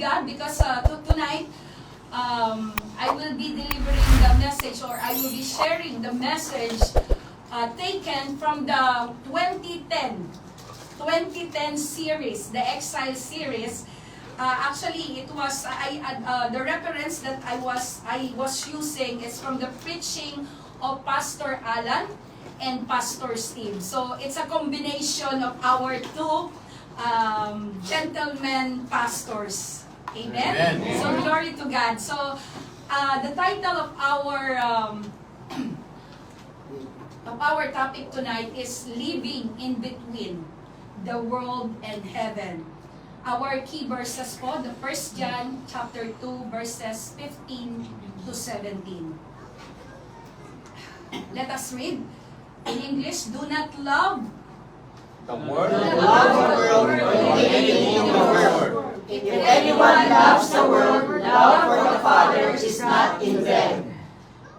God because tonight I will be delivering the message, or I will be sharing the message taken from the 2010 series, the Exile series. Actually, it was the reference that I was using is from the preaching of Pastor Alan and Pastor Steve. So it's a combination of our two gentlemen pastors. Amen? Amen. So glory to God. So the title of our topic tonight is Living in Between the World and Heaven. Our key verses po, the 1 John chapter 2 verses 15 to 17. Let us read. In English, do not love the world, or anything in the world. If anyone loves the world, love for the Father is not in them.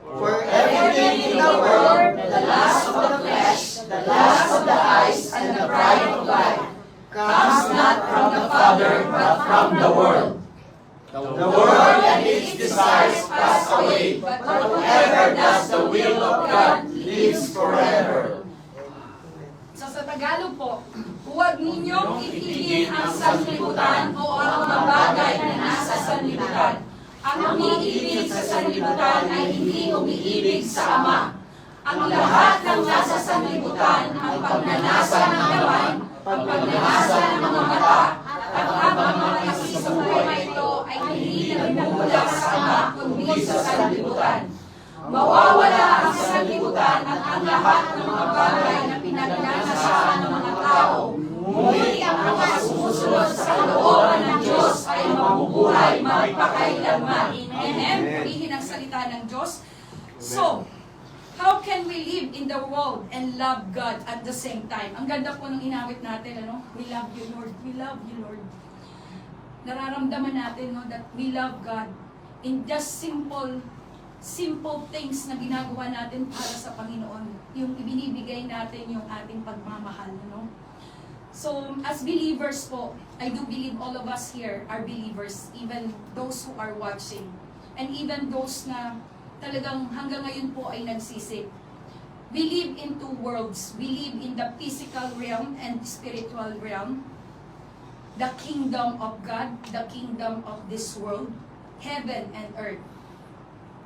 For everything in the world, the lust of the flesh, the lust of the eyes, and the pride of life, comes not from the Father, but from the world. The world and its desires pass away, but whoever does the will of God lives forever. So sa Tagalog po, huwag ninyong itigil ang sanlibutan o ang mga bagay na nasa sanlibutan. Ang umiibig sa sanlibutan ay hindi umiibig sa Ama. Ang lahat ng nasa sanlibutan, ang pagnanasa ng katawan, pagnanasa ng mga mata, at habang mga nakasusubukan na ito ay hindi nagmumula sa Ama kundi sa sanlibutan. Mawawala ang sanlibutan at ang lahat ng mga bagay na pinagnanasaan ng mga tao. Ngunit ang mga sumusunod sa kalooban ng Diyos ay mabubuhay magpakailanman. Amen? Purihin ang salita ng Diyos. So, how can we live in the world and love God at the same time? Ang ganda po ng inawit natin, ano? We love you, Lord. We love you, Lord. Nararamdaman natin, no, that we love God in just simple things na ginagawa natin para sa Panginoon. Yung ibinibigay natin yung ating pagmamahal, no? So, as believers po, I do believe all of us here are believers, even those who are watching, and even those na talagang hanggang ngayon po ay nagsisip. We live in two worlds. We live in the physical realm and spiritual realm. The kingdom of God, the kingdom of this world, heaven and earth.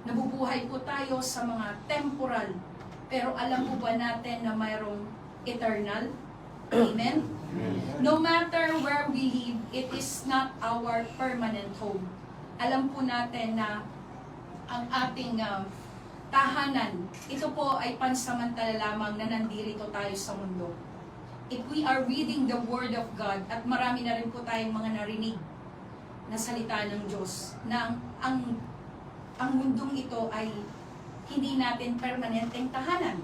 Nabubuhay po tayo sa mga temporal, pero alam po ba natin na mayroong eternal? Amen? No matter where we live, it is not our permanent home. Alam po natin na ang ating tahanan, ito po ay pansamantala lamang na nandirito tayo sa mundo. If we are reading the Word of God, at marami na rin po tayong mga narinig na salita ng Diyos, na ang mundong ito ay hindi natin permanenteng tahanan.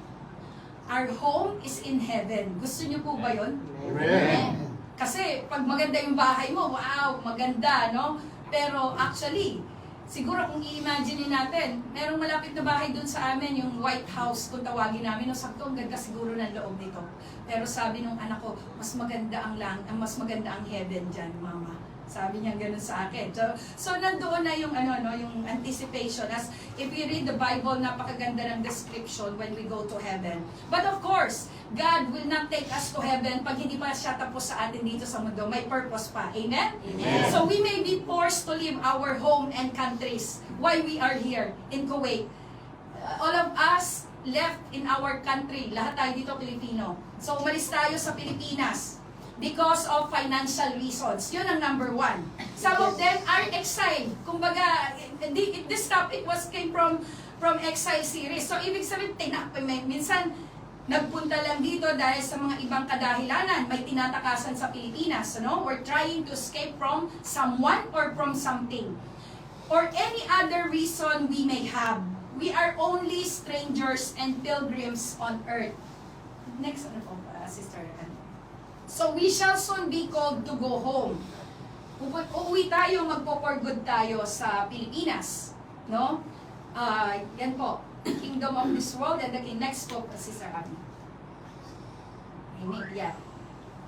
Our home is in heaven. Gusto niyo po ba yun? Amen. Kasi pag maganda yung bahay mo, wow, maganda, no? Pero actually, siguro kung i-imagine natin, merong malapit na bahay dun sa amin, yung White House, kung tawagin namin, no, sabi ko, ang ganda siguro ng loob nito. Pero sabi nung anak ko, mas maganda ang heaven dyan, mama. Sabi niya gano'n sa akin. So nandoon na yung yung anticipation. As if we read the Bible, napakaganda ng description when we go to heaven. But of course, God will not take us to heaven pag hindi pa siya tapos sa atin dito sa mundo. May purpose pa. Amen? Amen. So we may be forced to leave our home and countries. Why we are here in Kuwait? All of us left in our country. Lahat tayo dito Pilipino. So umalis tayo sa Pilipinas because of financial reasons. Yun ang number one. Some of them are exiled. Kumbaga, this topic came from exile series. So, ibig sabihin, minsan, nagpunta lang dito dahil sa mga ibang kadahilanan. May tinatakasan sa Pilipinas. No? We're trying to escape from someone or from something. Or any other reason we may have. We are only strangers and pilgrims on earth. Next, Sister Anne. So we shall soon be called to go home. Uuwi tayo, magpo-for good tayo sa Pilipinas. No? Yan po. Kingdom of this world. And again, next po, Sister Abby. Amen. Yeah.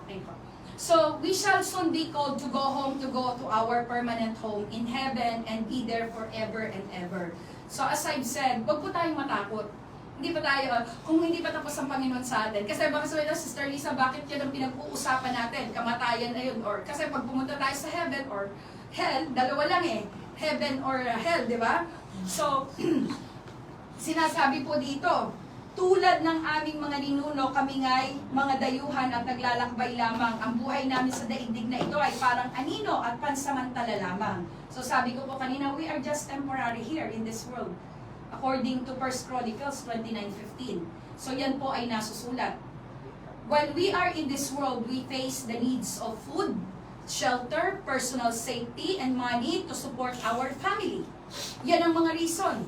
Okay po. So, we shall soon be called to go home, to go to our permanent home in heaven and be there forever and ever. So, as I've said, wag po tayong matakot. Hindi pa tayo, kung hindi pa tapos ang Panginoon sa atin. Kasi baka sabihin na, Sister Lisa, bakit yun ang pinag-uusapan natin? Kamatayan na yun. Or, kasi pag pumunta tayo sa heaven or hell, dalawa lang eh. Heaven or hell, di ba? So, sinasabi po dito, tulad ng aming mga ninuno, kami nga'y mga dayuhan at naglalakbay lamang. Ang buhay namin sa daigdig na ito ay parang anino at pansamantala lamang. So sabi ko po kanina, we are just temporary here in this world. According to 1 Chronicles 29:15. So yan po ay nasusulat. While we are in this world, we face the needs of food, shelter, personal safety, and money to support our family. Yan ang mga reason.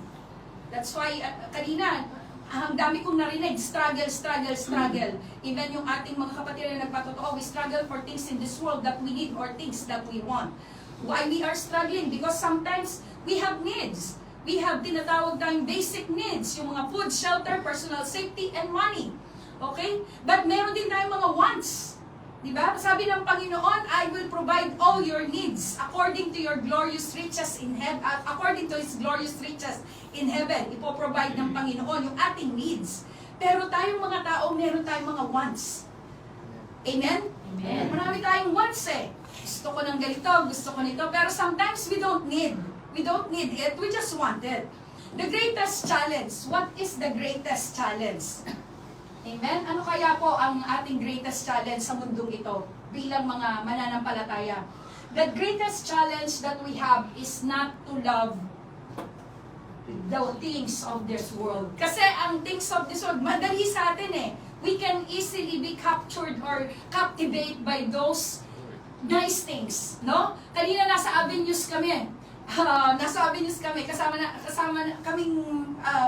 That's why, kanina, ang dami kong narinig, struggle. Even yung ating mga kapatid na nagpatotoo, we struggle for things in this world that we need or things that we want. Why we are struggling? Because sometimes we have needs. We have tinatawag tayong basic needs, yung mga food, shelter, personal safety, and money. Okay? But meron din tayong mga wants. Diba? Sabi ng Panginoon, I will provide all your needs according to your glorious riches in heaven, according to His glorious riches in heaven. Ipoprovide ng Panginoon yung ating needs. Pero tayong mga tao, meron tayong mga wants. Amen? Amen. Marami tayong wants eh. Gusto ko ng ganito, gusto ko nito. Pero sometimes we don't need. We don't need it, we just want it. The greatest challenge. What is the greatest challenge? Amen? Ano kaya po ang ating greatest challenge sa mundong ito bilang mga mananampalataya? The greatest challenge that we have is not to love the things of this world. Kasi ang things of this world, madali sa atin eh. We can easily be captured or captivated by those nice things, no? Kanina nasa avenues kami. Kasama kaming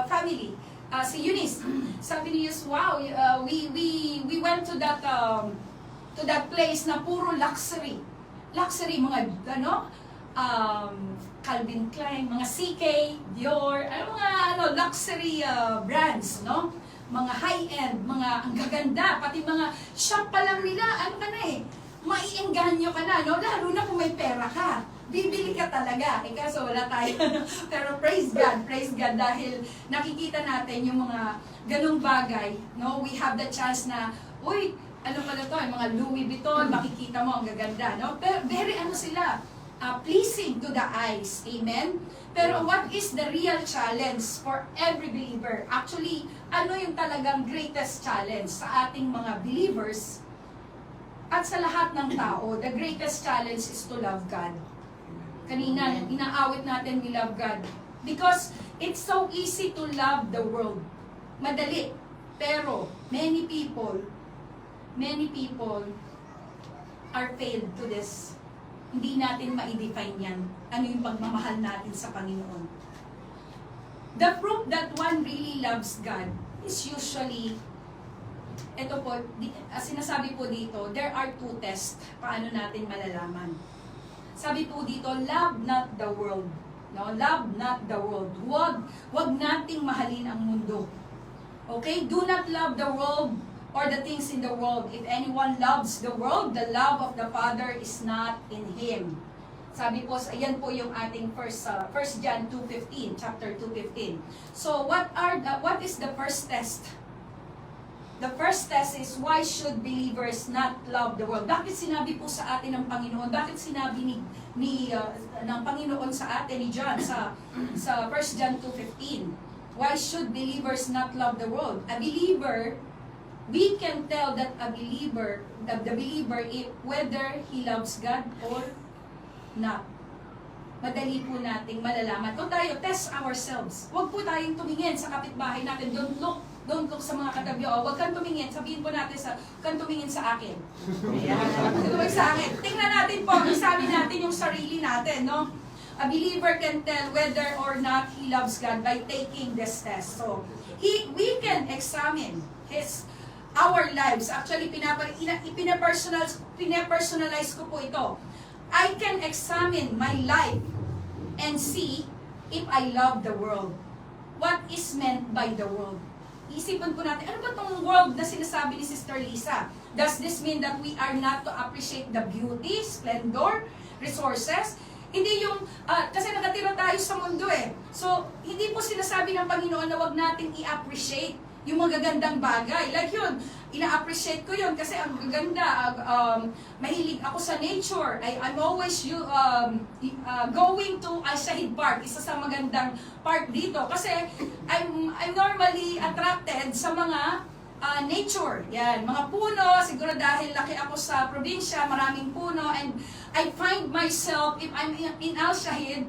family. Si Eunice, sabi ni Eunice, wow, we went to that place na puro luxury. Luxury, mga, Calvin Klein, mga CK, Dior, mga luxury brands, no? Mga high-end, mga ang gaganda, pati mga shop pa lang nila, maiengganyo ka na, no? Lalo na kung may pera ka. Bibili ka talaga. Kaso wala tayo. Pero praise God dahil nakikita natin yung mga ganung bagay. No? We have the chance na, uy, ano pala to, yung mga Louis Vuitton, makikita mo, ang gaganda. No? Pero very sila, pleasing to the eyes. Amen? Pero what is the real challenge for every believer? Actually, ano yung talagang greatest challenge sa ating mga believers at sa lahat ng tao? The greatest challenge is to love God. Kanina, inaawit natin, we love God. Because it's so easy to love the world. Madali. Pero, many people are failed to this. Hindi natin ma-define yan. Ano yung pagmamahal natin sa Panginoon. The proof that one really loves God is usually, ito po, sinasabi po dito, there are two tests. Paano natin malalaman? Sabi po dito, love not the world. No? Love not the world. Wag nating mahalin ang mundo. Okay? Do not love the world or the things in the world. If anyone loves the world, the love of the Father is not in him. Sabi po, ayan po yung ating 1 John 2:15, chapter 2:15. So, what is the first test? The first test is, why should believers not love the world? Bakit sinabi po sa atin ng Panginoon? Bakit sinabi ng Panginoon sa atin, ni John, sa 1 John 2:15? Why should believers not love the world? A believer, we can tell that the believer, whether he loves God or not. Madali po nating malalaman. Kung tayo, test ourselves. Huwag po tayong tumingin sa kapitbahay natin. Don't look sa mga katabi. Huwag kang tumingin. Sabihin po natin kang tumingin sa akin. Tumingin sa akin. Tingnan natin po, isabi natin yung sarili natin, no? A believer can tell whether or not he loves God by taking this test. So, we can examine our lives. Actually, pinapersonalize ko po ito. I can examine my life and see if I love the world. What is meant by the world? isipan po natin, ano ba itong world na sinasabi ni Sister Lisa? Does this mean that we are not to appreciate the beauty, splendor, resources? Hindi yung, kasi nakatira tayo sa mundo eh. So, hindi po sinasabi ng Panginoon na wag nating i-appreciate yung magagandang bagay. Like yun, ina-appreciate ko yun kasi ang gaganda, mahilig ako sa nature. I'm always going to Al-Shahid Park, isa sa magandang park dito. Kasi I'm normally attracted sa mga nature. Yan, mga puno, siguro dahil laki ako sa probinsya, maraming puno, and I find myself, if I'm in Al-Shahid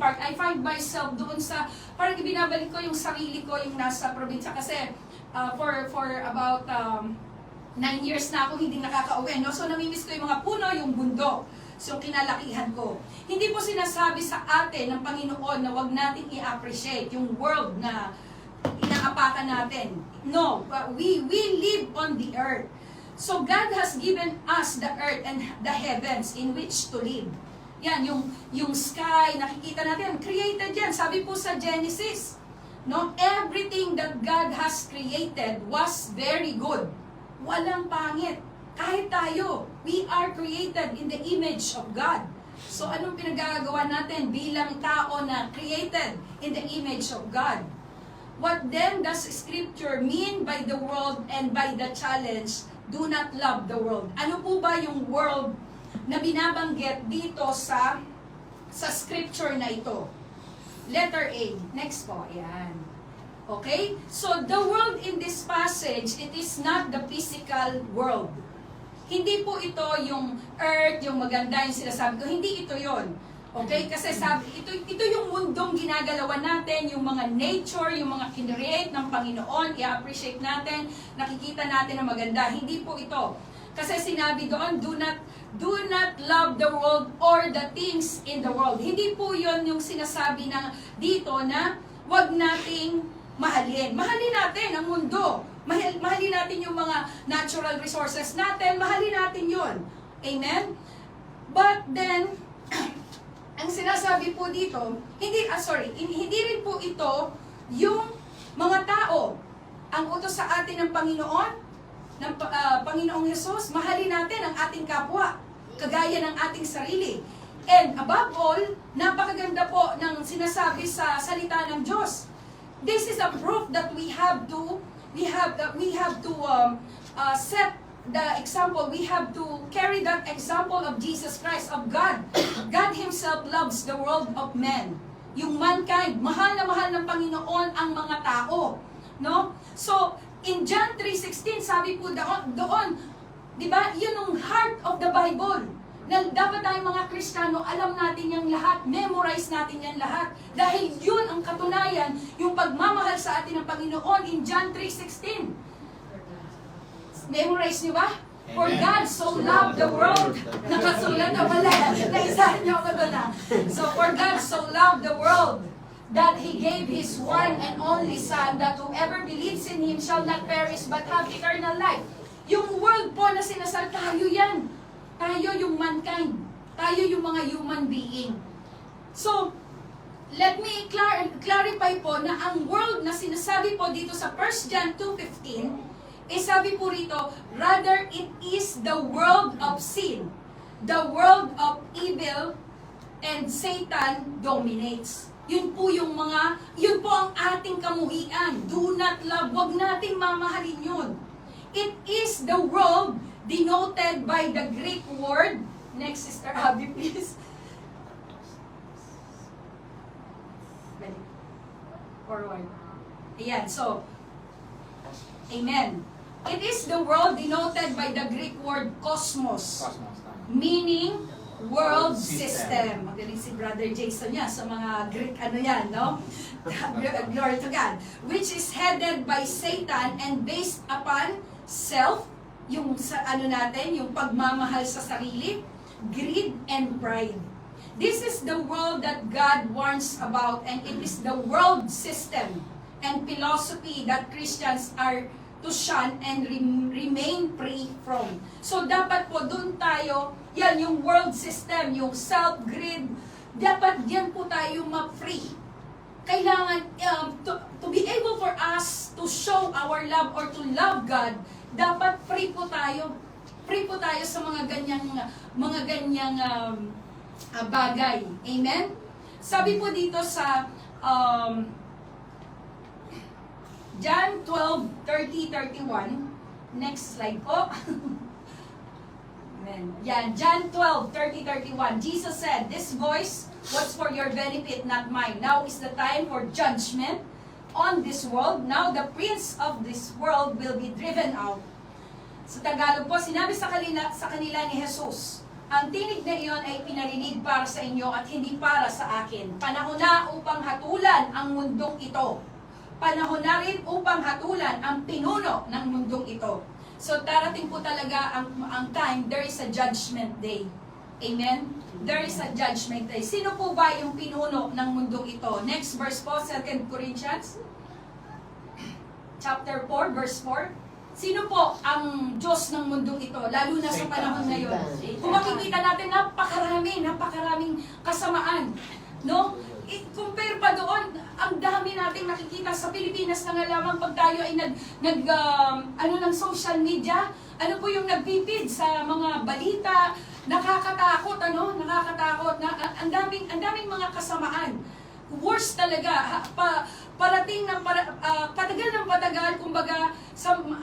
Park, I find myself doon sa, parang ibinabalik ko yung sarili ko, yung nasa probinsya, kasi for about 9 years na ako hindi nakaka-uwi, no? So namimiss ko yung mga puno, yung bundok, so yung kinalakihan ko. Hindi po sinasabi sa atin ng Panginoon na wag natin i-appreciate yung world na inaapakan natin. No, we live on the earth. So God has given us the earth and the heavens in which to live. Yan, yung sky, nakikita natin, created yan. Sabi po sa Genesis, no, everything that God has created was very good. Walang pangit. Kahit tayo, we are created in the image of God. So anong pinagagawa natin bilang tao na created in the image of God? What then does Scripture mean by the world and by the challenge, do not love the world? Ano po ba yung world na binabanggit dito sa Scripture na ito? Letter A. Next po. Ayan. Okay? So, the world in this passage, it is not the physical world. Hindi po ito yung earth, yung maganda, yung sinasabi ko. Hindi ito yon. Okay? Kasi sabi, ito yung mundong ginagalawan natin, yung mga nature, yung mga kinreate ng Panginoon, i-appreciate natin, nakikita natin na maganda. Hindi po ito. Kasi sinabi doon, do not love the world or the things in the world. Hindi po yon yung sinasabi na dito na wag nating mahalin. Mahalin natin ang mundo. Mahalin natin yung mga natural resources natin. Mahalin natin yon. Amen? But then, ang sinasabi po dito, hindi rin po ito yung mga tao. Ang utos sa atin ng Panginoon, ng Panginoong Hesus, mahalin natin ang ating kapwa, kagaya ng ating sarili. And above all, napakaganda po ng sinasabi sa salita ng Diyos. This is a proof that we have to set the example. We have to carry that example of Jesus Christ, of God. God Himself loves the world of men. Yung mankind, mahal na mahal ng Panginoon ang mga tao. No? So, in John 3:16, sabi po doon, di ba, yun ang heart of the Bible. Na dapat tayong mga Kristiyano, alam natin yung lahat, memorize natin yan lahat. Dahil yun ang katunayan, yung pagmamahal sa atin ng Panginoon in John 3:16. Memorize niyo ba? For God so loved the world. Nakasulat na wala. Naisahan niyo ako doon na. So, for God so loved the world that He gave His one and only Son, that whoever believes in Him shall not perish but have eternal life. Yung world po na sinasal, tayo yan. Tayo yung mankind. Tayo yung mga human being. So, let me clarify po na ang world na sinasabi po dito sa 1 John 2:15, sabi po rito, rather it is the world of sin, the world of evil, and Satan dominates. Yun po ang ating kamuhian. Do not love, wag nating mamahalin yun. It is the world denoted by the Greek word. Next, Sister Abby, please. Forward. Ayan, so, amen. It is the world denoted by the Greek word cosmos, meaning world system. Magaling si Brother Jason niya sa mga Greek no? Glory to God. Which is headed by Satan and based upon self, yung yung pagmamahal sa sarili, greed and pride. This is the world that God warns about, and it is the world system and philosophy that Christians are to shun and remain free from. So dapat po dun tayo, yan yung world system, yung self-greed, dapat diyan po tayo ma-free. kailangan to be able for us to show our love or to love God, dapat free po tayo. Free po tayo sa mga ganyang bagay. Amen? Sabi po dito sa John 12:30-31. Next slide po. Amen. Yan, John 12:30-31. Jesus said, "This voice was for your benefit, not mine. Now is the time for judgment on this world. Now the prince of this world will be driven out." Sa Tagalog po, sinabi sa kanila ni Jesus, "Ang tinig na iyon ay pinarinig para sa inyo at hindi para sa akin. Panahon na upang hatulan ang mundong ito. Panahon na rin upang hatulan ang pinuno ng mundong ito." So darating po talaga ang time, there is a judgment day. Amen? There is a judgment day. Sino po ba yung pinuno ng mundong ito? Next verse po, 2 Corinthians chapter 4, verse 4. Sino po ang Diyos ng mundong ito? Lalo na sa panahon ngayon. Kung makikita natin, napakaraming kasamaan. No? Compare pa doon, ang dami nating nakikita sa Pilipinas na nga lamang pag tayo ay ng social media, ano po yung nagpipid sa mga balita, nakakatakot, nakakatakot, ang daming mga kasamaan. Worst talaga, patagal ng patagal, kumbaga,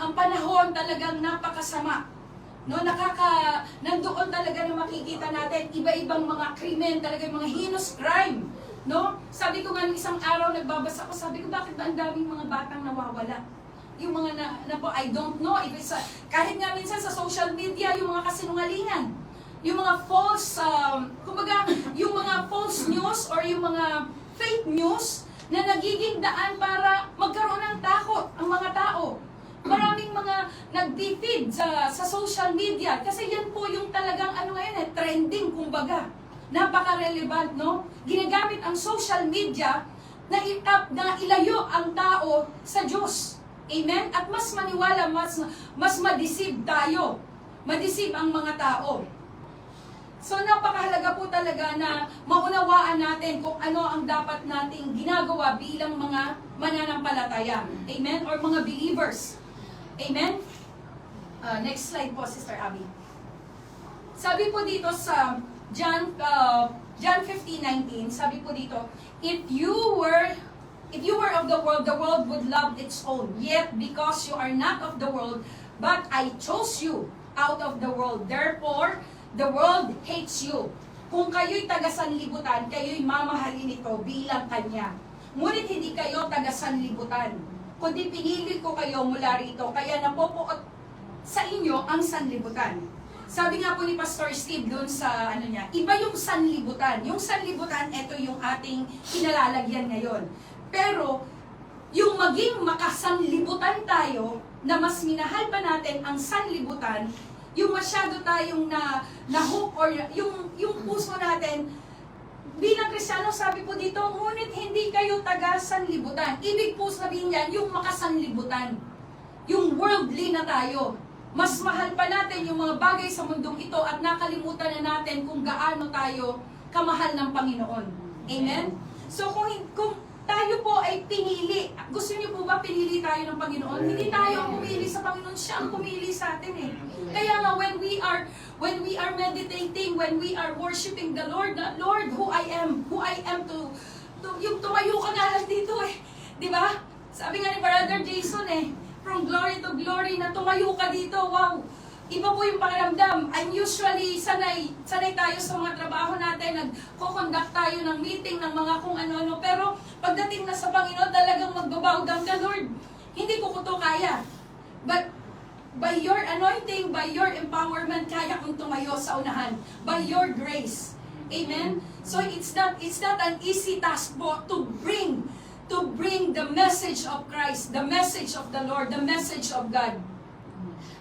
ang panahon talagang napakasama. No, nandoon talaga na makikita natin iba-ibang mga krimen, talaga mga heinous crime. No? Sabi ko nga isang araw nagbabasa ko, sabi ko bakit ba ang daming mga batang nawawala? Yung mga I don't know if it's kahit nga minsan sa social media yung mga kasinungalingan, yung mga false yung mga false news or yung mga fake news na nagiging daan para magkaroon ng takot ang mga tao. Maraming mga nag-feed sa social media kasi yan po yung talagang ngayon trending kumbaga. Napaka-relevant, no? Ginagamit ang social media na ilayo ang tao sa Diyos. Amen? At mas maniwala, mas ma-deceive tayo. Ma-deceive ang mga tao. So napakahalaga po talaga na maunawaan natin kung ano ang dapat nating ginagawa bilang mga mananampalataya. Amen? Or mga believers. Amen? Next slide po, Sister Abby. Sabi po dito sa John 15:19, sabi po dito, if you were of the world would love its own. Yet because you are not of the world, but I chose you out of the world. Therefore, the world hates you. Kung kayo'y taga-sanlibutan, kayo'y mamahalin ito bilang kanya. Ngunit hindi kayo taga-sanlibutan, kundi pinili ko kayo mula rito, kaya napopuot sa inyo ang sanlibutan. Sabi nga po ni Pastor Steve doon sa iba yung sanlibutan. Yung sanlibutan, ito yung ating kinalalagyan ngayon. Pero, yung maging makasanlibutan tayo, na mas minahal pa natin ang sanlibutan, yung masyado tayong na-hook or yung puso natin, bilang Kristiyano, sabi po dito, ngunit hindi kayo taga-sanlibutan. Ibig po sabihin yan, yung makasanlibutan. Yung worldly na tayo. Mas mahal pa natin yung mga bagay sa mundong ito at nakalimutan na natin kung gaano tayo kamahal ng Panginoon. Amen? So kung tayo po ay pinili, gusto niyo po ba pinili tayo ng Panginoon? Hindi tayo ang pumili sa Panginoon, siya ang pumili sa atin eh. Kaya nga when we are meditating, when we are worshiping the Lord, who I am to yung tumayo ka nga lang dito eh. Di ba? Sabi nga ni Brother Jason from glory to glory, na tumayo ka dito, wow! Iba po yung pakiramdam. I'm usually sanay tayo sa mga trabaho natin, nagko-conduct tayo ng meeting, ng mga kung ano-ano, pero pagdating na sa Panginoon, talagang magbabow down ka, Lord. Hindi ko to kaya. But by your anointing, by your empowerment, kaya kong tumayo sa unahan. By your grace. Amen? So it's not an easy task po to bring the message of Christ, the message of the Lord, the message of God.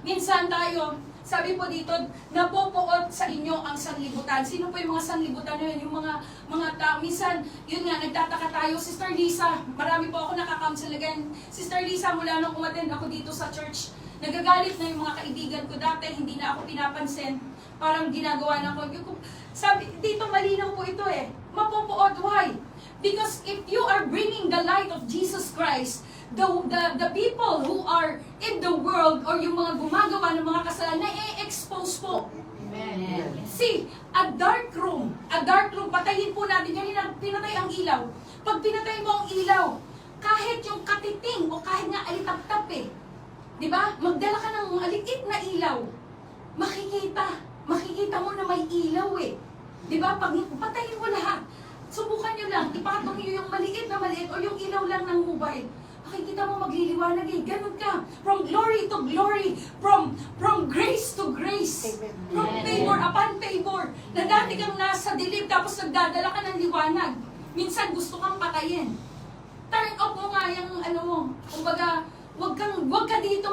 Minsan tayo, sabi po dito, napopuot sa inyo ang sanlibutan. Sino po yung mga sanlibutan na yun? Yung mga tao. Minsan, yun nga, nagtataka tayo. Sister Lisa, marami po ako nakaka-counsel again. Sister Lisa, mula nung umattend ako dito sa church, nagagalit na yung mga kaibigan ko dati, hindi na ako pinapansin. Parang ginagawa na ko. Sabi, dito malinaw po ito mapopuot. Why? Because if you are bringing the light of Jesus Christ, the people who are in the world or yung mga gumagawa ng mga kasalanan, na-expose po. Amen. See, a dark room, patayin po natin, ganyan, pinatay ang ilaw. Pag pinatay mo ang ilaw, kahit yung katiting o kahit nga alitap-tap di ba? Magdala ka ng maliit na ilaw, makikita mo na may ilaw di ba? Pag patayin mo lahat, subukan nyo lang, ipatong nyo yung maliit o yung ilaw lang ng mobile. Makikita mo magliliwanag ganun ka. From glory to glory, from grace to grace, from favor upon favor. Na dati kang nasa dilim tapos nagdadala ka ng liwanag. Minsan gusto kang patayin. Turn off mo nga yung kumbaga, wag ka dito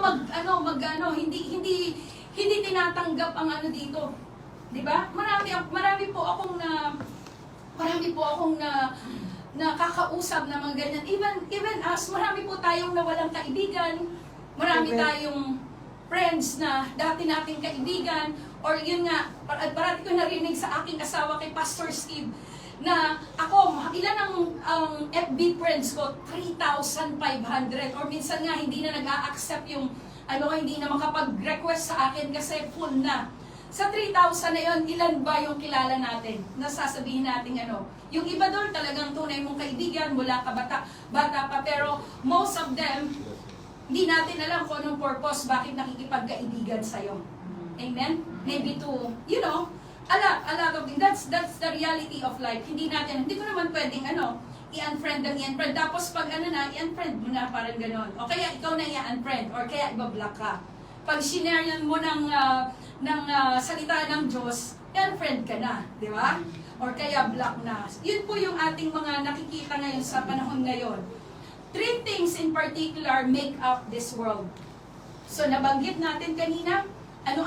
hindi tinatanggap ang dito. 'Di ba? Marami po akong nakakausap na mga ganyan. Even us, marami po tayong nawalang kaibigan, marami tayong friends na dati nating kaibigan, or yun nga, parati ko narinig sa aking asawa kay Pastor Steve, na ako, ilan ang FB friends ko? 3,500, or minsan nga hindi na nag-a-accept yung, hindi na makapag-request sa akin kasi full na. Sa 3,000 na yun, ilan ba yung kilala natin? Nasasabihin natin Yung iba doon talagang tunay mong kaibigan, mula ka bata pa, pero most of them, hindi natin alam kung anong purpose, bakit nakikipagkaibigan sa'yo. Amen? Maybe to, a lot of things. That's the reality of life. Hindi ko naman pwedeng i-unfriend ang i-unfriend. Tapos pag i-unfriend mo na, parang ganon. O kaya ikaw na i-unfriend, or kaya ibablock ka. Pag shinare mo ng salita ng Diyos, unfriend ka na, di ba? Or kaya block na. Yun po yung ating mga nakikita ngayon sa panahon ngayon. 3 things in particular make up this world. So nabanggit natin kanina, ano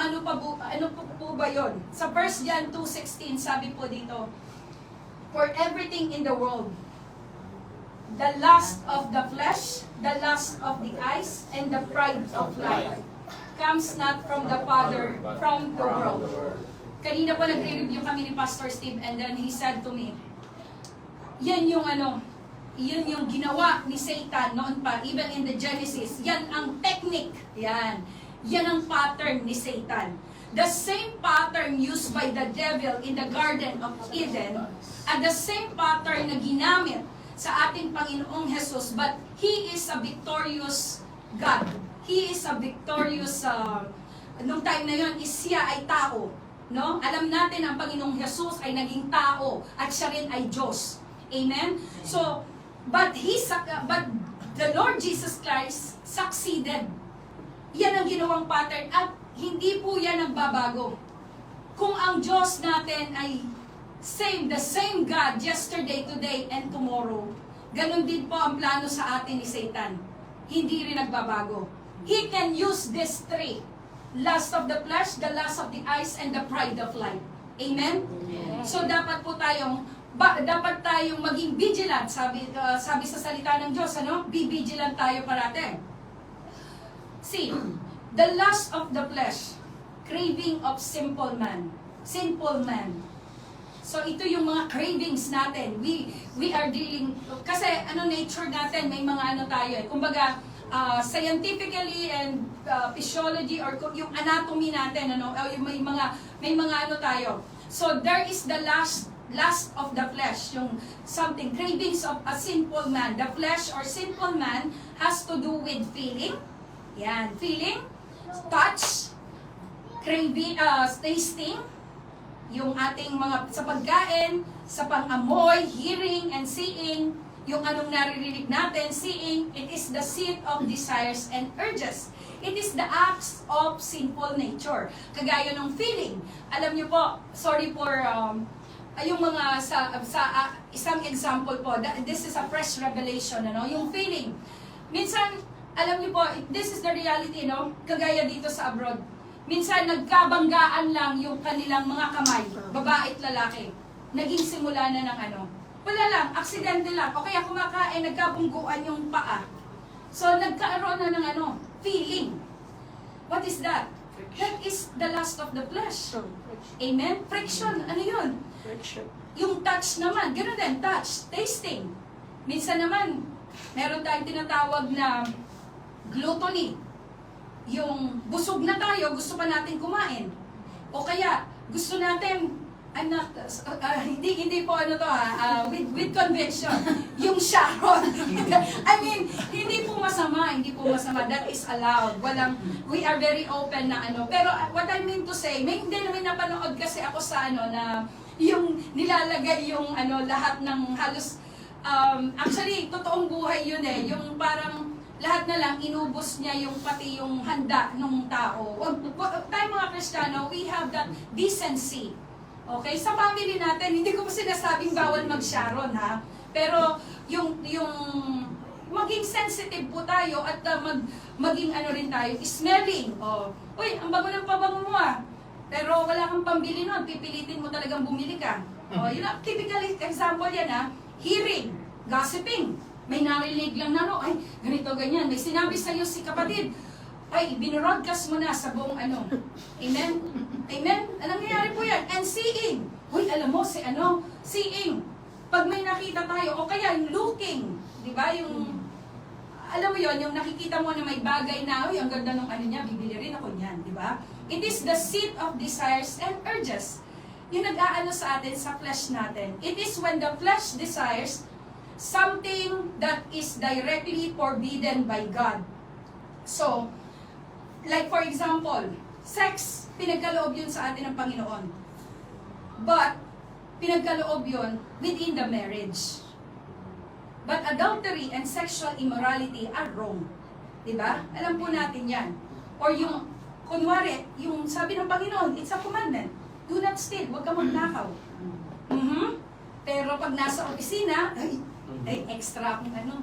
po ba yun? Sa 1 John 2:16, sabi po dito, for everything in the world, the lust of the flesh, the lust of the eyes, and the pride of life comes not from the Father, from the world. Kanina po nagre-review kami ni Pastor Steve, and then he said to me, yan yung yun yung ginawa ni Satan noon pa, even in the Genesis. Yan ang technique. Yan ang pattern ni Satan. The same pattern used by the devil in the Garden of Eden, at the same pattern na ginamit sa ating Panginoong Jesus, but He is a victorious God. He is a victorious, nung time na yun, siya ay tao. No? Alam natin ang Panginoong Jesus ay naging tao at siya rin ay Diyos. Amen? So, but the Lord Jesus Christ succeeded. Yan ang ginawang pattern at hindi po yan nagbabago. Kung ang Diyos natin ay the same God yesterday, today, and tomorrow, ganun din po ang plano sa atin ni Satan. Hindi rin nagbabago. He can use these 3. Lust of the flesh, the lust of the eyes, and the pride of life. Amen? So dapat po tayong maging vigilant, sabi sa salita ng Diyos, be vigilant tayo parate. See, the lust of the flesh, craving of sinful man. So ito yung mga cravings natin. We are dealing, kasi nature natin, may mga tayo kumbaga, scientifically and physiology or yung anatomy natin, may mga tayo. So there is the lust of the flesh, yung something, cravings of a sinful man. The flesh or sinful man has to do with feeling. Yan, feeling, touch, craving, tasting, yung ating mga sa pagkain, sa pang-amoy, hearing and seeing. Yung anong naririnig natin, seeing, it is the seat of desires and urges. It is the acts of sinful nature. Kagaya ng feeling. Alam niyo po, sorry for yung mga isang example po, this is a fresh revelation, yung feeling. Minsan, alam niyo po, this is the reality, kagaya dito sa abroad. Minsan, nagkabanggaan lang yung kanilang mga kamay, babae at lalaki. Naging simula na ng wala lang, aksidente lang. O kaya kumakain, nagkabungguan yung paa. So, nagkaroon na ng feeling. What is that? That is the lust of the flesh. Amen? Friction. Ano yun? yung touch naman, ganoon din, touch, tasting. Minsan naman, meron tayong tinatawag na gluttony. Yung busog na tayo, gusto pa natin kumain. O kaya, gusto natin, I'm not, hindi po ano to with conviction. Yung Sharon. I mean, hindi po masama, that is allowed. We are very open na ano. Pero what I mean to say, may napanood kasi ako sa ano na, yung nilalagay yung ano, lahat ng halos, actually, totoong buhay yun eh. Yung parang, lahat na lang, inubos niya yung pati yung handa ng tao. Tayo mga Kristiyano, we have that decency. Okay? Sa family natin, hindi ko pa sinasabing bawal mag-Sharon, ha? Pero, yung maging sensitive po tayo at maging ano rin tayo, smelling. Uy, ang bango ng pabango mo, Pero wala kang pambili nun, pipilitin mo talagang bumili ka. Yun ang typical example yan, ha? Hearing, gossiping. May narinig lang na, ay, ganito, ganyan. May sinabi sa'yo si kapatid, ay, binroadcast mo na sa buong ano. Amen? Amen? Anong nangyayari po yan? And seeing. Uy, alam mo, seeing. Pag may nakita tayo, o kaya yung looking. Di ba? Yung, alam mo yon, yung nakikita mo na may bagay na, uy, ang ganda ng ano niya, bibili rin ako niyan. Di ba? It is the seat of desires and urges. Yung nag-aano sa atin, sa flesh natin. It is when the flesh desires something that is directly forbidden by God. So, like for example, sex, pinagkaloob yun sa atin ng Panginoon. But, pinagkaloob yun within the marriage. But adultery and sexual immorality are wrong. Diba? Alam po natin yan. Or yung, kunwari, yung sabi ng Panginoon, it's a commandment. Do not steal, huwag ka magnakaw. Pero pag nasa opisina, ay extra akong ano,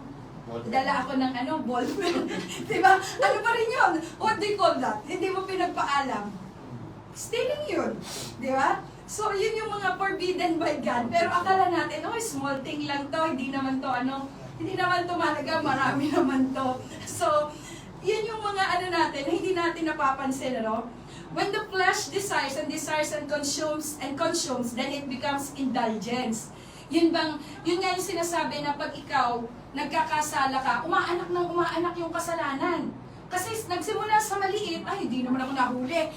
dala ako ng ano, ball pen. Diba? Ano pa rin yun? What do you call that? Hindi mo pinagpaalam. Stealing yun. Diba? So, yun yung mga forbidden by God. Pero akala natin, oh, small thing lang to, hindi naman to ano, hindi naman to mahalaga, marami naman to. So, yun yung mga ano natin, hindi natin napapansin, ano? When the flesh desires and consumes, then it becomes indulgence. Yun nga yung sinasabi na pag ikaw nagkakasala ka, umaanak yung kasalanan. Kasi nagsimula sa maliit, ay, hindi naman ako nahuli.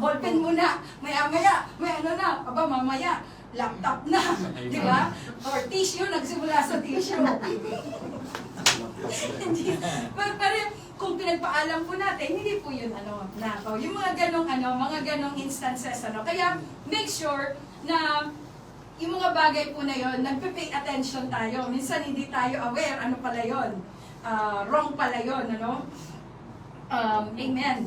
Ballpen muna, maya-maya, may ano na, mamaya, laptop na, di ba? Or tissue, nagsimula sa tissue. Pero kung pinagpaalam po natin, hindi po yun, nakaw. Yung mga ganong instances, Kaya, make sure na yung mga bagay po na yun, nagpe-pay attention tayo. Minsan hindi tayo aware, ano pala yun. Wrong pala yun, Amen.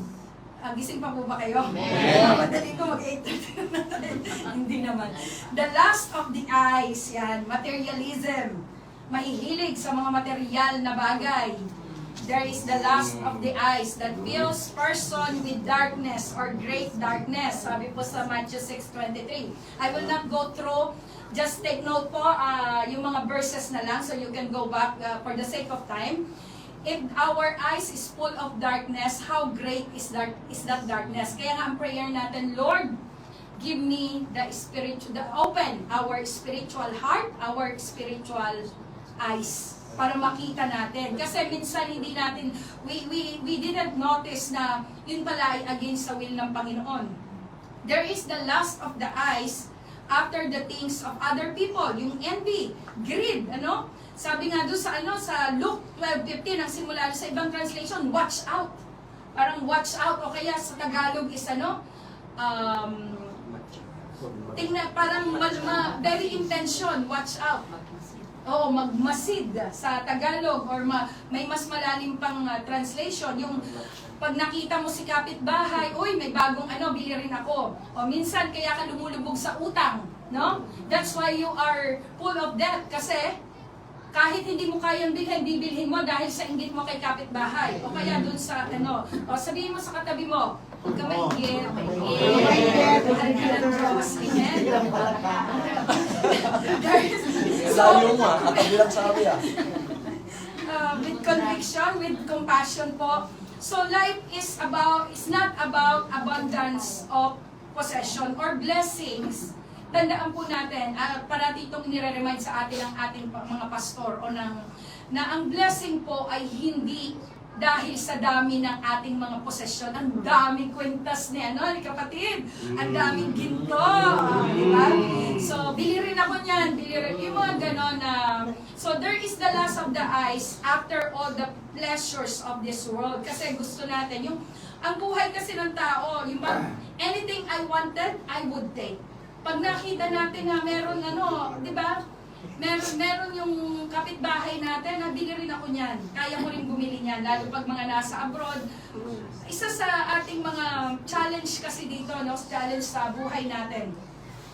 Gising pa po ba kayo? Amen. Madali ko mag-8:30 na tayo. Hindi naman. The lust of the eyes, yan, materialism. Mahihilig sa mga material na bagay. There is the lust of the eyes that fills person with darkness or great darkness. Sabi po sa Matthew 6:23. I will not go through. Just take note po, yung mga verses na lang so you can go back for the sake of time. If our eyes is full of darkness, how great is that darkness? Kaya nga ang prayer natin, Lord, give me open our spiritual heart, our spiritual eyes, para makita natin. Kasi minsan hindi natin, we didn't notice na yun pala ay against the will ng Panginoon. There is the lust of the eyes after the things of other people, yung envy, greed, Sabi nga doon sa Luke 12:15, ang simula sa ibang translation, watch out. Parang watch out, o kaya sa Tagalog is tingnan, parang very intention, watch out. Oo, magmasid sa Tagalog, or may mas malalim pang translation, yung pag nakita mo si kapitbahay, uy, may bagong bili rin ako. O minsan, kaya ka lumulubog sa utang, no? That's why you are full of debt, kasi kahit hindi mo kayang bilhin, bibilhin mo dahil sa inggit mo kay kapitbahay. O kaya dun sa, o sabihin mo sa katabi mo, huwag ka mainggit, mahal ka ng Diyos, amen? Layo mo katabi lang sa kami With conviction, with compassion po. So life is not about abundance of possession or blessings. tandaan po natin, parati itong nire-remind sa atin ng ating mga pastor o na ang blessing po ay hindi dahil sa dami ng ating mga posesyon. Ang daming kwentas ni kapatid. Ang daming ginto. Di ba? So, bili rin ako niyan. Bili rin yung mga ganon na... So, there is the lust of the eyes after all the pleasures of this world. Kasi gusto natin, ang buhay kasi ng tao, yung anything I wanted, I would take. Pag nakita natin na meron di ba? Meron yung kapitbahay natin, nabili rin ako niyan. Kaya ko rin bumili niyan, lalo pag mga nasa abroad. Isa sa ating mga challenge kasi dito, challenge sa buhay natin,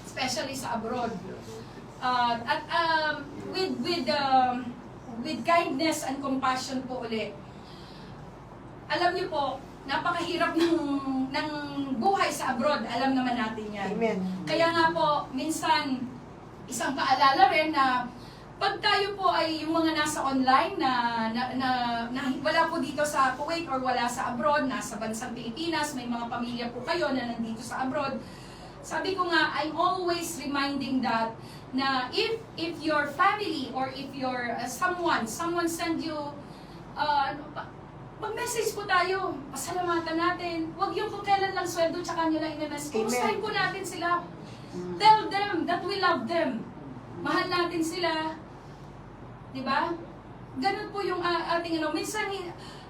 especially sa abroad. With kindness and compassion po ulit. Alam niyo po, napakahirap ng buhay sa abroad. Alam naman natin yan. Amen. Kaya nga po, minsan, isang paalala rin na pag tayo po ay yung mga nasa online na wala po dito sa Kuwait or wala sa abroad, nasa bansang Pilipinas, may mga pamilya po kayo na nandito sa abroad. Sabi ko nga, I'm always reminding that na if your family or if your someone send you mag-message po tayo, pasalamatan natin. Huwag yung kung kailan lang sweldo tsaka nyo lang i-message. Kumustahin po natin sila. Tell them that we love them. Mahal natin sila. Diba? Ganun po yung ating minsan,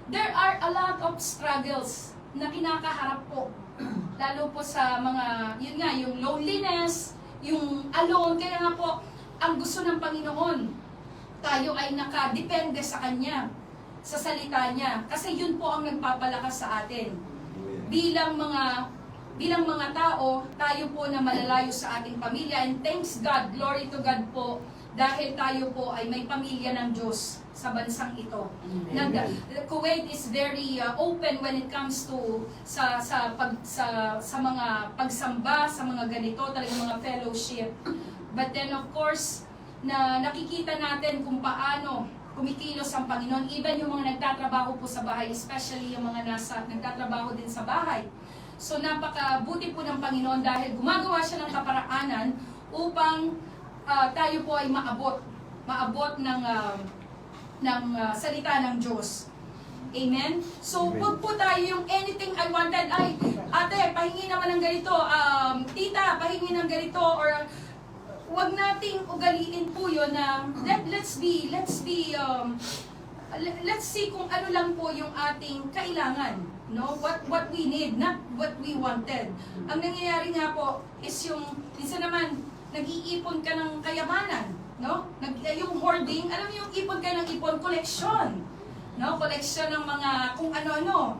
there are a lot of struggles na kinakaharap po. Lalo po sa mga, yun nga, yung loneliness, yung alone. Kaya nga po, ang gusto ng Panginoon, tayo ay nakadepende sa Kanya, sa salita niya. Kasi yun po ang nagpapalakas sa atin. Bilang mga tao, tayo po na malalayo sa ating pamilya. And thanks God, glory to God po, dahil tayo po ay may pamilya ng Diyos sa bansang ito. Kuwait is very open when it comes to sa mga pagsamba, sa mga ganito, talagang mga fellowship. But then of course, na nakikita natin kung paano kumikilos ang Panginoon. Even yung mga nagtatrabaho po sa bahay, especially yung mga nagtatrabaho din sa bahay. So napakabuti po ng Panginoon dahil gumagawa siya ng kaparaanan upang tayo po ay maabot ng salita ng Diyos. Amen? So huwag po tayo yung anything I wanted, ay ate, pahingi naman ng ganito, tita, pahingi ng ganito, or huwag nating ugaliin po yun na let's see kung ano lang po yung ating kailangan. No, what we need, not what we wanted. Ang nangyayari nga po is minsan naman nag-iipon ka ng kayamanan, no? Yung hoarding, alam mo yung ipon ka ng ipon, collection. No, collection ng mga kung ano-ano.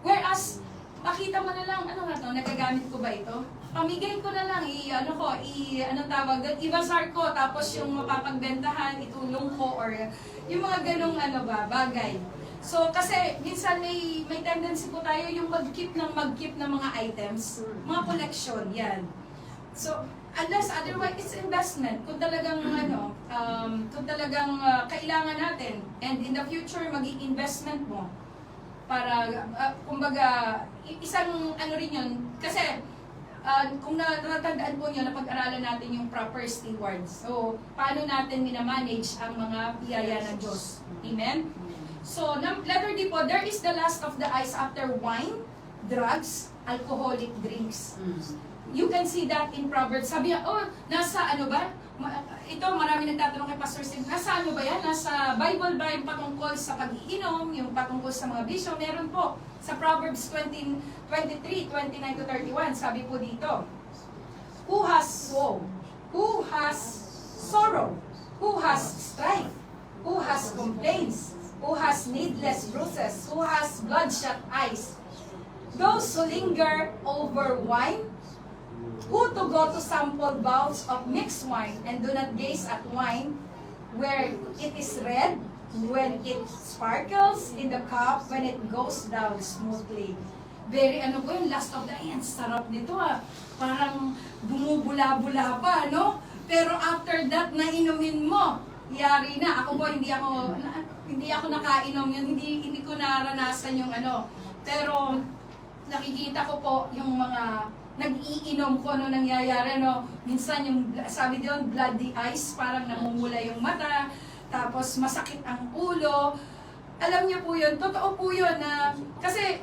Whereas makita mo na lang, nagagamit ko ba ito? Pamigay ko na lang, ibasar ko, tapos yung mapapagbentahan, itulong ko, or yung mga ganong bagay. So, kasi minsan may tendency po tayo yung mag-keep ng mga items, mga collection, yan. So, unless otherwise, it's investment. Kung talagang, kailangan natin, and in the future, maging investment mo, para, kumbaga, isang rin yun, kasi, kung natatandaan po nyo, napag-aralan natin yung proper stewards. So, paano natin minamanage ang mga biyaya ng Diyos. Amen? So, letter D po, there is the lust of the eyes after wine, drugs, alcoholic drinks. You can see that in Proverbs. Sabi niya, nasa ba? Ito, marami nagtatanong kay Pastor Steve, nasa ba yan? Nasa Bible ba yung patungkol sa pag-iinom, yung patungkol sa mga bisyo? Meron po. Sa Proverbs 23:29-31, sabi po dito, who has woe? Who has sorrow? Who has strife? Who has complaints? Who has needless bruises? Who has bloodshot eyes? Those who linger over wine? Who to go to sample bouts of mixed wine and do not gaze at wine where it is red, when it sparkles in the cup, when it goes down smoothly. Very po yung last of the eye. Sarap nito Parang bumubula-bula pa, no? Pero after that, nainumin mo. Yari na. Ako po, hindi ako nakainom yun. Hindi ko naranasan yung Pero nakikita ko po yung mga nag-iinom kung ano nangyayari, no? Minsan yung, sabi doon, bloody eyes, parang namumula yung mata, tapos masakit ang ulo. Alam niyo po yun, totoo po yun na, kasi,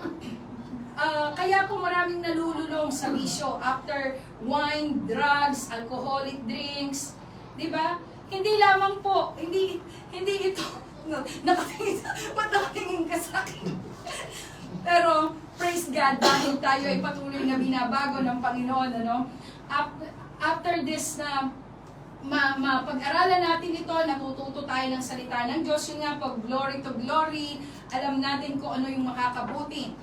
kaya po maraming nalululong sa bisyo after wine, drugs, alcoholic drinks, di ba? Hindi lamang po, hindi ito, nakatingin ka sa akin. Pero, praise God, dahil tayo ay patuloy na binabago ng Panginoon, ano? After this na mapag-aralan natin ito, natututo tayo ng salita ng Diyos, yun nga, pag glory to glory, alam natin kung ano yung makakabuti.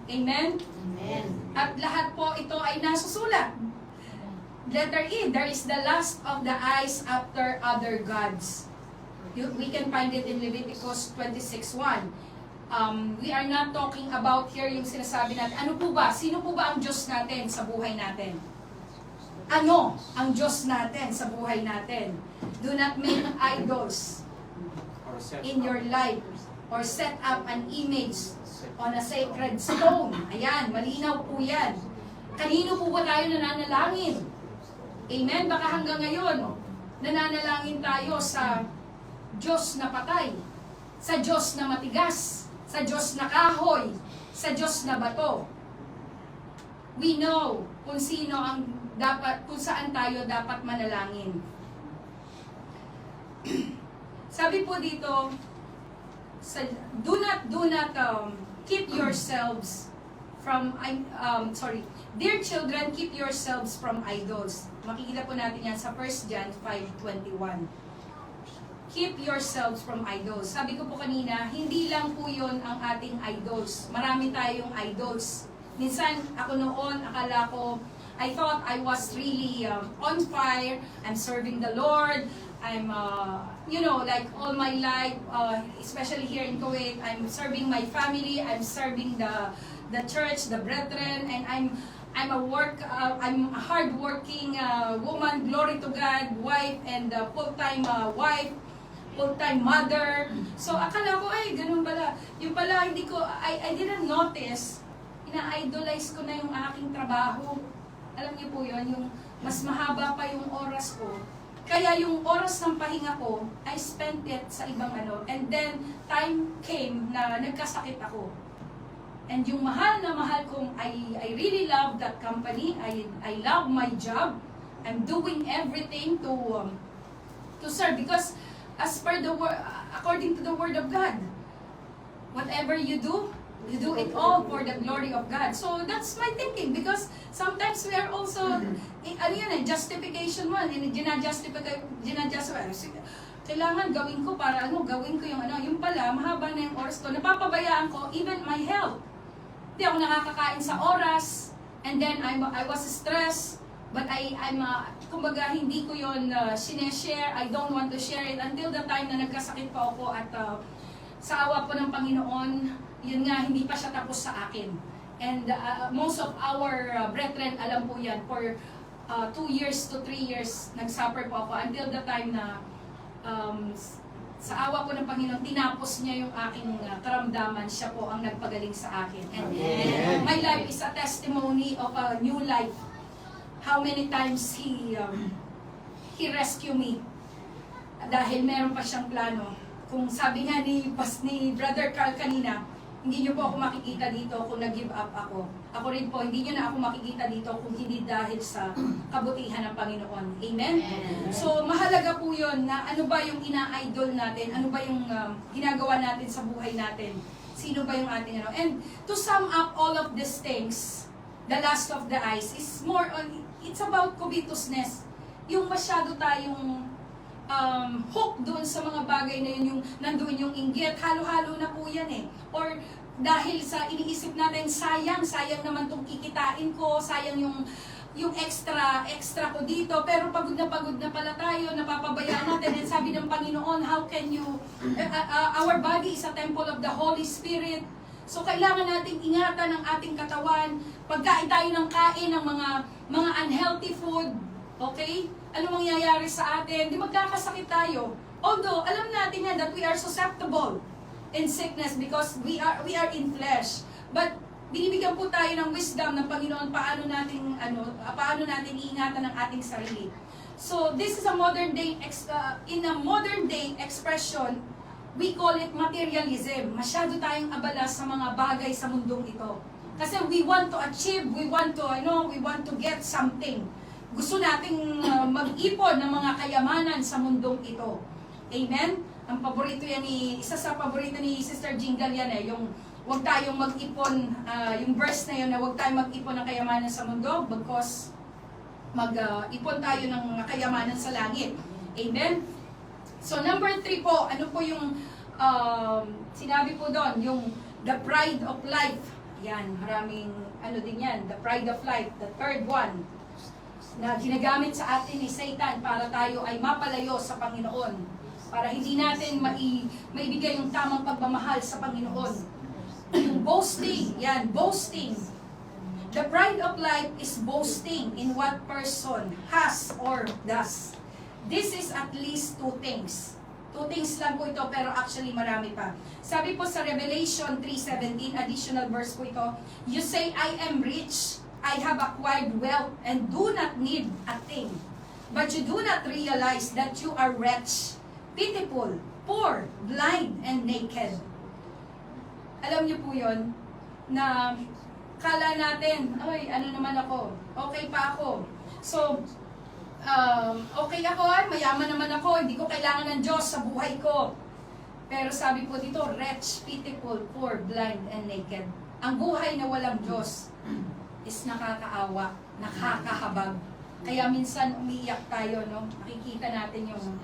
Amen? Amen. At lahat po ito ay nasusulat. Letter E, there is the lust of the eyes after other gods. We can find it in Leviticus 26:1. We are not talking about here yung sinasabi natin. Ano po ba? Sino po ba ang Diyos natin sa buhay natin? Ano ang Diyos natin sa buhay natin? Do not make idols in your life or set up an image on a sacred stone. Ayan, malinaw po yan. Kanino po ba tayo nananalangin? Amen? Baka hanggang ngayon, nananalangin tayo sa Diyos na patay, sa Diyos na matigas, sa Diyos na kahoy, sa Diyos na bato. We know kung sino ang dapat, kung saan tayo dapat manalangin. Sabi po dito, do not keep yourselves from, dear children, keep yourselves from idols. Makikita po natin yan sa 1 John 5:21. Keep yourselves from idols. Sabi ko po kanina, hindi lang po yun ang ating idols. Marami tayong idols. Minsan, ako noon, akala ko, I thought I was really on fire. I'm serving the Lord. I'm, like all my life, especially here in Kuwait, I'm serving my family. I'm serving the church, the brethren, and I'm a hardworking woman, glory to God, wife, and full-time wife, full-time mother. So akala ko, ganun pala. Yung pala, I didn't notice, ina-idolize ko na yung aking trabaho. Alam niyo po yun, yung mas mahaba pa yung oras ko. Kaya yung oras ng pahinga ko, I spent it sa ibang ano. And then, time came na nagkasakit ako. And yung mahal na mahal kong, I really love that company. I love my job. I'm doing everything to serve. Because as per the word, according to the word of God, whatever you do it all for the glory of God. So that's my thinking. Because sometimes we are also, justification mo. Ginajustify. Kailangan gawin ko para gawin ko yung pala, mahaba na yung oras ko. Napapabayaan ko even my health. Hindi ako nakakakain sa oras, and then I was stressed, but kumbaga hindi ko yun sineshare, I don't want to share it until the time na nagkasakit pa ako at sa awa po ng Panginoon, yun nga, hindi pa siya tapos sa akin. And most of our brethren, alam po yan, for 2 years to 3 years, nagsuffer po ako until the time na sa awa po ng Panginoon, tinapos niya yung aking karamdaman, siya po ang nagpagaling sa akin. And my life is a testimony of a new life. How many times He rescued me. Dahil meron pa siyang plano. Kung sabi nga ni Brother Carl kanina, hindi niyo po ako makikita dito kung nag-give up ako. Ako rin po, hindi niyo na ako makikita dito kung hindi dahil sa kabutihan ng Panginoon. Amen? So, mahalaga po yun na ano ba yung ina-idol natin, ano ba yung ginagawa natin sa buhay natin, sino ba yung ating ano. And to sum up all of these things, the lust of the eyes is more on, it's about covetousness. Yung masyado tayong hook doon sa mga bagay na yun, yung nandoon yung inggit, halo-halo na po yan eh. Or dahil sa iniisip natin, sayang naman tong kikitain ko, sayang yung extra ko dito, pero pagod na pala tayo, napapabayaan natin. And sabi ng Panginoon, how can you, our body is a temple of the Holy Spirit. So kailangan nating ingatan ang ating katawan, pagkain tayo ng kain ng mga unhealthy food, okay? Ano mangyayari sa atin? Di magkakasakit tayo. Although, alam natin yan that we are susceptible in sickness because we are in flesh. But binibigyan po tayo ng wisdom ng Panginoon paano natin iingatan ang ating sarili. So this is a modern day in a modern day expression, we call it materialism. Masyado tayong abala sa mga bagay sa mundong ito. Kasi we want to achieve, we want to get something. Gusto nating mag-ipon ng mga kayamanan sa mundong ito. Amen? Ang paborito yan isa sa paborito ni Sister Jingle yan yung huwag tayong mag-ipon, yung verse na yun na huwag tayong mag-ipon ng kayamanan sa mundo because mag-ipon tayo ng kayamanan sa langit. Amen? So number 3 po, ano po yung sinabi po doon, yung the pride of life. Yan, maraming din yan, the pride of life. The third one, na ginagamit sa atin ni Satan para tayo ay mapalayo sa Panginoon. Para hindi natin maibigay yung tamang pagmamahal sa Panginoon. Yung boasting, yan, boasting. The pride of life is boasting in what person has or does. This is at least 2 things. 2 things lang po ito, pero actually marami pa. Sabi po sa Revelation 3:17, additional verse po ito, you say, I am rich, I have acquired wealth, and do not need a thing. But you do not realize that you are wretched, pitiful, poor, blind, and naked. Alam niyo po yun, na kala natin, ay, ano naman ako, okay pa ako. So, okay ako, mayaman naman ako, hindi ko kailangan ng Diyos sa buhay ko. Pero sabi po dito, wretched, pitiful, poor, blind, and naked. Ang buhay na walang Diyos is nakakaawa, nakakahabag. Kaya minsan umiiyak tayo, no? Makikita natin yung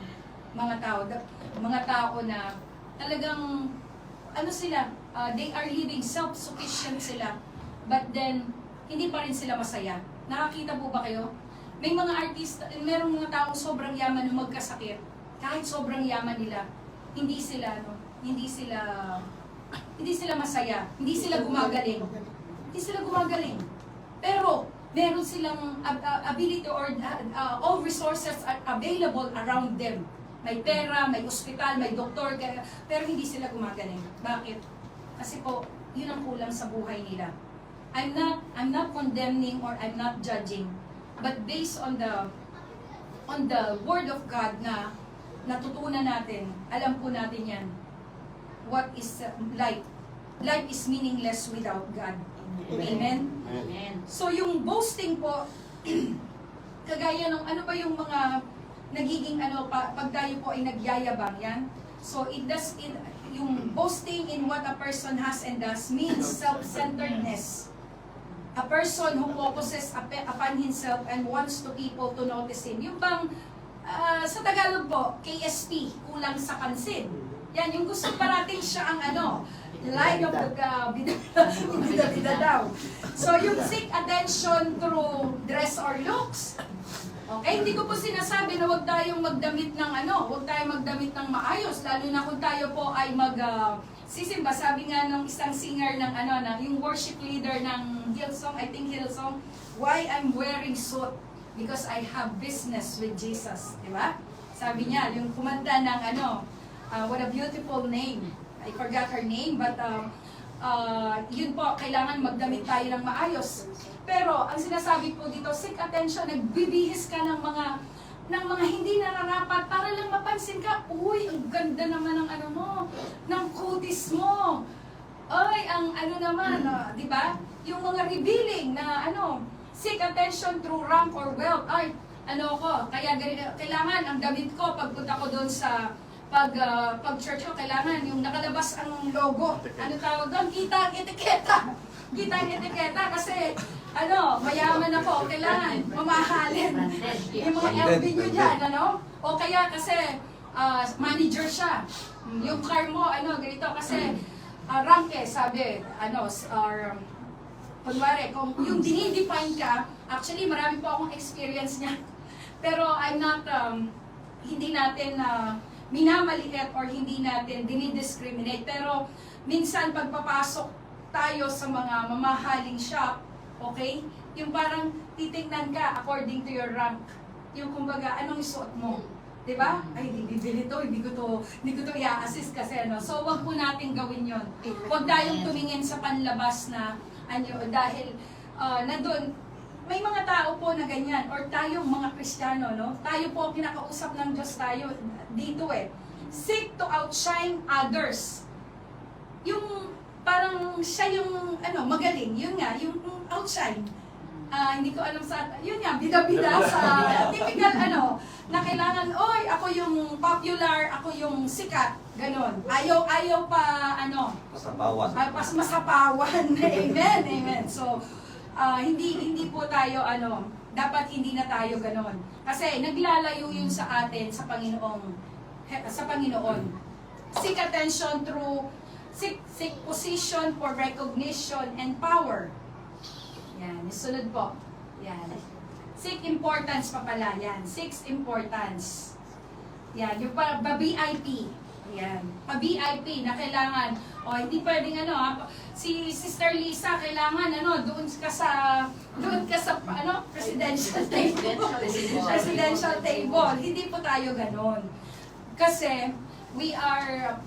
mga tao na talagang, they are living self-sufficient sila. But then, hindi pa rin sila masaya. Nakakita po ba kayo? May mga artista, merong mga taong sobrang yaman na magkasakit. Kahit sobrang yaman nila, hindi sila masaya. Hindi sila gumagaling. Pero, meron silang ability or all resources are available around them. May pera, may ospital, may doktor, pero hindi sila gumagaling. Bakit? Kasi po, yun ang kulang sa buhay nila. I'm not condemning or I'm not judging, but based on the word of God na natutunan natin, alam po natin yan. What is life? Life is meaningless without God. Amen? Amen. So yung boasting po, kagaya ng ano ba yung mga nagiging pag tayo po ay nagyayabang yan. So yung boasting in what a person has and does means self-centeredness. A person who focuses upon himself and wants to people to notice him. Yung bang, sa Tagalog po, KSP, kulang sa pansin. Yan, yung gusto parating siya ang line of the bida daw. So yung seek attention through dress or looks. Okay, hindi ko po sinasabi na huwag tayong magdamit ng maayos, lalo na kung tayo po ay sisimba. Sabi nga ng isang singer ng yung worship leader ng Hillsong, I think Hillsong, why I'm wearing suit? Because I have business with Jesus. Diba? Sabi niya, yung kumanta ng what a beautiful name. I forgot her name, but yun po, kailangan magdamit tayo ng maayos. Pero, ang sinasabi po dito, seek attention, nagbibihis ka ng mga hindi nararapat para lang mapansin ka, uy, ang ganda naman ng ng kutis mo. Ay, ang di ba? Yung mga revealing na seek attention through rank or wealth. Ay, kaya kailangan ang damit ko pagpunta ko doon sa pag church ko, kailangan yung nakalabas ang logo. Ano tawag doon? Kita ang etiketa. Kita ang etiketa kasi mayaman ako, kailangan mamahalin. Yung mga LV nyo dyan, O kaya kasi manager siya. Yung car mo, ganito kasi rank sabi, or kunwari, kung yung dinidefine ka, actually marami po akong experience niya. Pero I'm not, hindi natin minamaliit or hindi natin dinidiscriminate. Pero minsan pagpapasok tayo sa mga mamahaling shop, okay? Yung parang titingnan ka according to your rank. Yung kumbaga, anong isuot mo? Diba? Ay, hindi bibili to, hindi ko to i-assist kasi So, wag po natin gawin yon. Huwag tayong tumingin sa panlabas na dahil nandun, may mga tao po na ganyan, or tayong mga Kristiyano, no? Tayo po, kinakausap ng Diyos tayo dito eh. Seek to outshine others. Yung parang siya yung magaling, yun nga, yung outshine. Hindi ko alam sa, yun nga, bida-bida sa typical na kailangan, oy, ako yung popular, ako yung sikat, ganon. Ayaw pa, Masapawan. pas masapawan. Amen, amen. So, hindi po tayo, dapat hindi na tayo ganon. Kasi naglalayo yun sa atin, sa Panginoon. Seek attention through, seek position for recognition and power. Yan, sunod po. Yan. Seek importance pa pala. Yan, seek importance. Yan, yung pa-VIP. Yan, pa-VIP na kailangan, hindi pwedeng si Sister Lisa, kailangan doon ka sa presidential table. Presidential table. Hindi po tayo ganon. Kasi, we are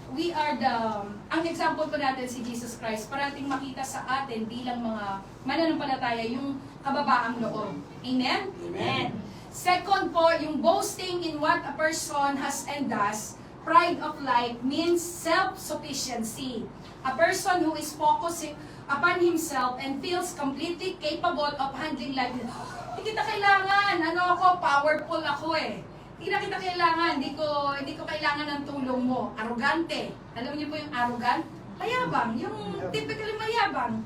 ang example po natin si Jesus Christ, parating makita sa atin bilang mga mananampalataya yung kababaang loob. Amen? Amen. Second po, yung boasting in what a person has and does. Pride of life means self-sufficiency. A person who is focusing upon himself and feels completely capable of handling life. Hindi kita kailangan, powerful ako eh. Hindi na kita kailangan, hindi ko kailangan ng tulong mo. Arrogante. Alam niyo po yung arrogant? Mayabang, yung typically mayabang.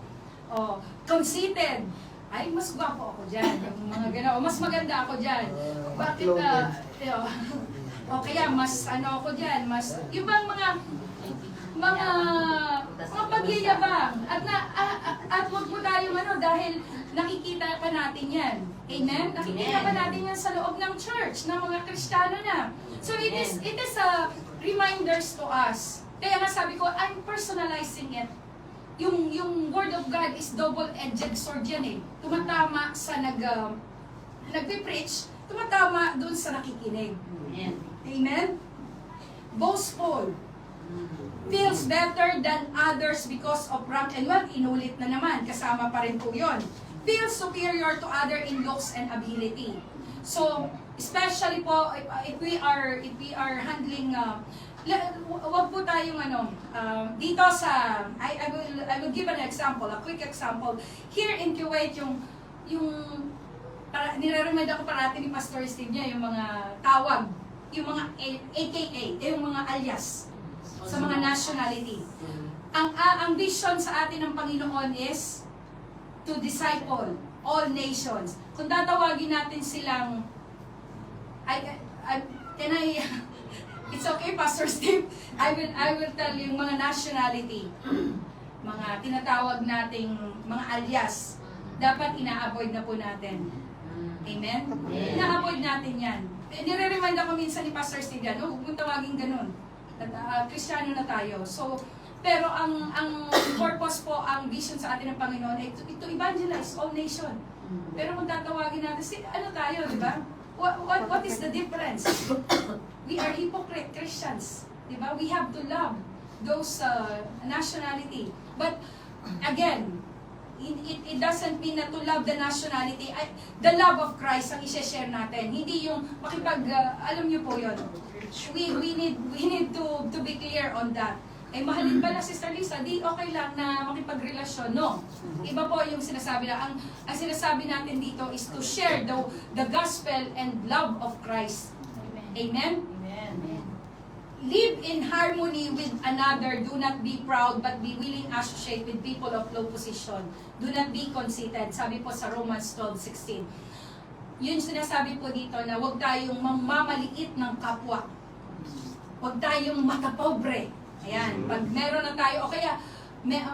Conceited. Ay, mas gwapo ako dyan. Yung mga gano'n. Mas maganda ako dyan. Bakit o kaya mas ako dyan, mas yung bang mga pagyayabang at wag mo tayo dahil nakikita pa natin yan. Amen? Nakikita pa natin yan sa loob ng church, ng mga Kristiyano na. So it is a reminders to us. Kaya nga sabi ko, I'm personalizing it. Yung Word of God is double-edged sword yan eh. Tumatama sa nagpe-preach, tumatama doon sa nakikinig. Amen. Amen? Boastful. Feels better than others because of rank and wealth. Inulit na naman. Kasama pa rin po yun. Feels superior to other in looks and ability. So, especially po, if we are handling, wag po tayong dito sa, I will give an example, a quick example. Here in Kuwait, yung nire-remind ako parati ni Pastor Steve niya, yung mga tawag, yung mga AKA, yung mga alias sa mga nationality. Ang vision sa atin ng Panginoon is to disciple all nations. Kung tatawagin natin silang it's okay, Pastor Steve, I will tell you yung mga nationality, mga tinatawag nating mga alias, dapat ina-avoid na po natin. Amen? Ina-avoid natin yan. Nire-remind ako minsan ni Pastor Steve yan, huwag mong tawagin ganun. Kristiyano na tayo. So, pero ang purpose po, ang vision sa atin ng Panginoon ay to evangelize all nation. Pero kung tatawagin natin, tayo, di ba? What is the difference? We are hypocrite Christians. Di ba? We have to love those nationality. But, again, it doesn't mean na to love the nationality. The love of Christ ang i-share natin. Hindi yung alam niyo po yun. We need to be clear on that. Mahalin pala Sister Lisa, di okay lang na makipagrelasyon. No. Iba po yung sinasabi na. Ang sinasabi natin dito is to share the gospel and love of Christ. Amen? Amen. Live in harmony with another. Do not be proud, but be willing to associate with people of low position. Do not be conceited. Sabi po sa Romans 12:16. Yun sinasabi po dito na huwag tayong mamaliit ng kapwa. Huwag tayong matapobre. Ayan, pag meron na tayo, o kaya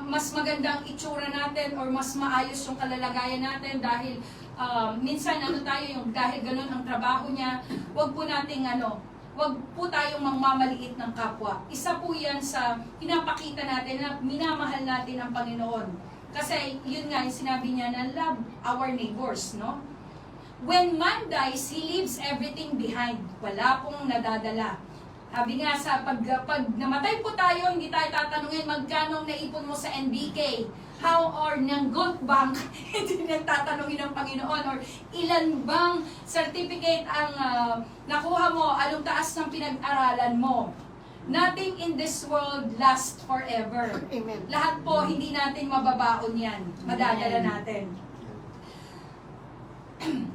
mas magandang itsura natin or mas maayos yung kalalagayan natin dahil minsan dahil ganun ang trabaho niya, huwag po nating wag po tayong mangmamaliit ng kapwa. Isa po yan sa pinapakita natin na minamahal natin ang Panginoon. Kasi yun nga, yung sinabi niya na love our neighbors, no? When man dies, he leaves everything behind. Wala pong nadadala. Sabi nga, pag namatay po tayo, hindi tayo tatanungin magkano naipon mo sa NBK. how or ng gold bank, hindi nang tatanungin ng Panginoon, or ilan bang certificate ang nakuha mo, anong taas ng pinag-aralan mo. Nothing in this world lasts forever. Amen. Lahat po, hindi natin mababaon yan. Madadala natin.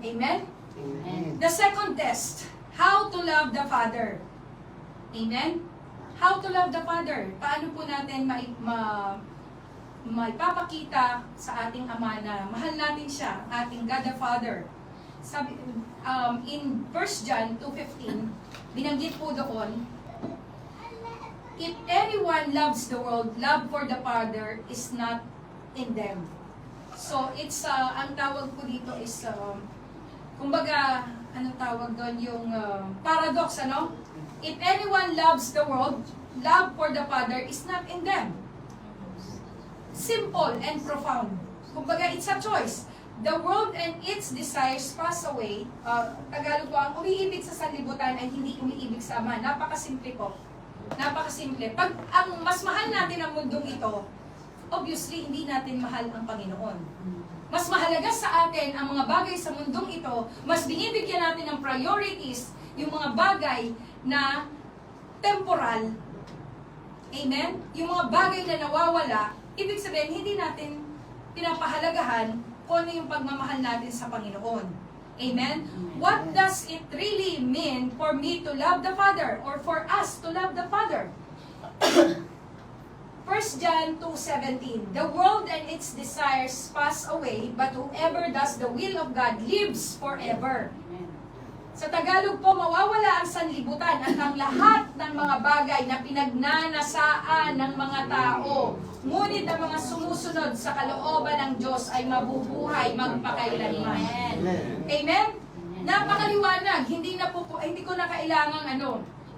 Amen? Amen. The second test, how to love the Father. Amen? How to love the Father. Paano po natin maipapakita sa ating Ama na mahal natin siya, ating God the Father. Sabi, in 1 John 2:15, binanggit po doon, if anyone loves the world, love for the Father is not in them. So, it's, ang tawag po dito is, kumbaga, anong tawag doon, yung paradox, ano? If anyone loves the world, love for the Father is not in them. Simple and profound. Kumbaga, it's a choice. The world and its desires pass away. Tagalog po, ang umiibig sa sanlibutan ay hindi umiibig sa Ama. Napakasimple po. Napakasimple. Pag ang mas mahal natin ang mundong ito, obviously, hindi natin mahal ang Panginoon. Mas mahalaga sa atin ang mga bagay sa mundong ito, mas binibigyan natin ng priorities yung mga bagay na temporal. Amen? Yung mga bagay na nawawala, ibig sabihin, hindi natin pinapahalagahan kung ano yung pagmamahal natin sa Panginoon. Amen? What does it really mean for me to love the Father or for us to love the Father? 1 John 2:17, the world and its desires pass away, but whoever does the will of God lives forever. Sa Tagalog po, mawawala ang sanlibutan at ang lahat ng mga bagay na pinagnanasaan ng mga tao. Ngunit ang mga sumusunod sa kalooban ng Diyos ay mabubuhay magpakailanman. Amen? Napakaliwanag. Hindi ko na kailangang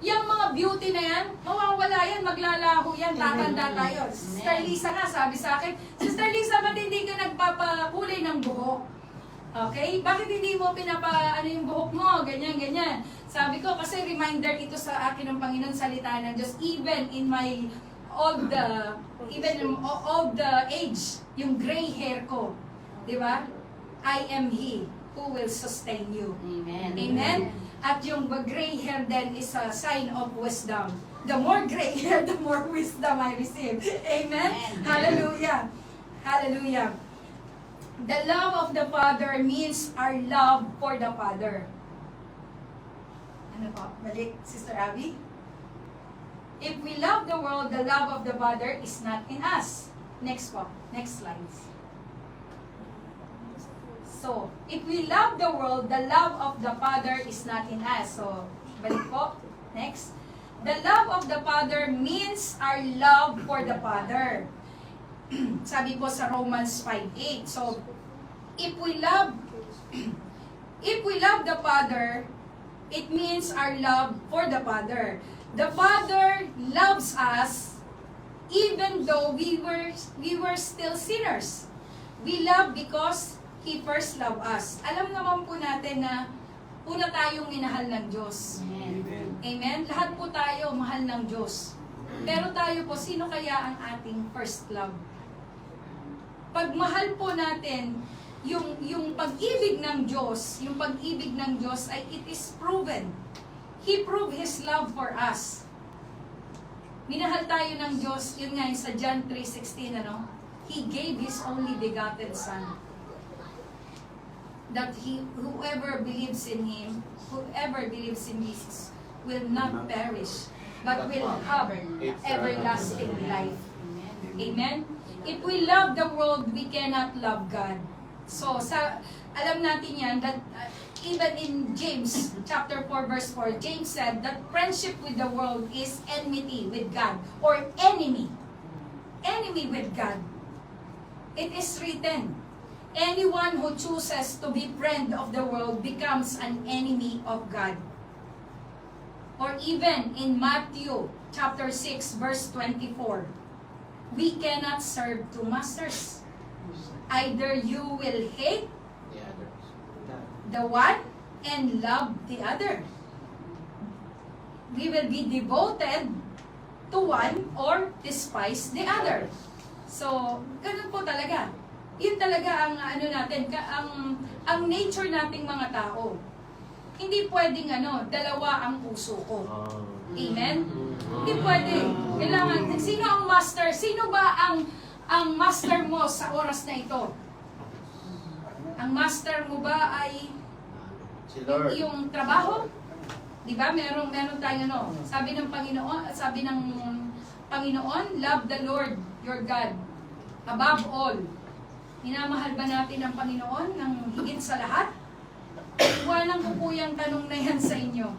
yung mga beauty na yan, mawawala yan, maglalaho yan, tatanda tayo. Sister Lisa nga, sabi sa akin, Sister Lisa, ba't hindi ka nagpapakulay ng buhok? Okay? Bakit hindi mo yung buhok mo? Ganyan, ganyan. Sabi ko, kasi reminder ito sa akin ng Panginoon, salita ng Diyos, even in my old age, yung gray hair ko. Di ba? I am He who will sustain you. Amen. Amen? At yung gray hair then is a sign of wisdom. The more gray hair, the more wisdom I receive. Amen? Hallelujah. Hallelujah. The love of the Father means our love for the Father. Ano po? Balik, Sister Abby? If we love the world, the love of the Father is not in us. Next po. Next slides. So, if we love the world, the love of the Father is not in us. So, balik po. Next. The love of the Father means our love for the Father. Sabi po sa Romans 5:8. So, if we love the Father, it means our love for the Father. The Father loves us even though we were still sinners. We love because He first loved us. Alam naman po natin na una tayong minahal ng Diyos. Amen. Amen? Lahat po tayo mahal ng Diyos. Pero tayo po, sino kaya ang ating first love? Pagmahal po natin, yung pag-ibig ng Diyos, ay it is proven. He proved His love for us. Minahal tayo ng Diyos, yun nga sa John 3:16, He gave His only begotten Son. That whoever believes in Him, whoever believes in Jesus, will not perish, but will have everlasting life. Amen? If we love the world, we cannot love God. So, alam natin yan, that even in James chapter 4 verse 4, James said that friendship with the world is enmity with God, or enemy. Enemy with God. It is written, anyone who chooses to be friend of the world becomes an enemy of God. Or even in Matthew chapter 6 verse 24, we cannot serve two masters. Either you will hate the one and love the other. We will be devoted to one or despise the other. So, ganun po talaga. Yun talaga ang ano natin, ang nature nating mga tao. Hindi pwedeng dalawa ang puso ko. Amen? Hindi pwede. Kailangan, sino ang master? Sino ba ang master mo sa oras na ito? Ang master mo ba ay Si Lord. yung trabaho? Di ba? Meron tayong sabi ng Panginoon, love the Lord your God above all. Minamahal ba natin ang Panginoon ng higit sa lahat? Walang ko po yung tanong na yan sa inyo.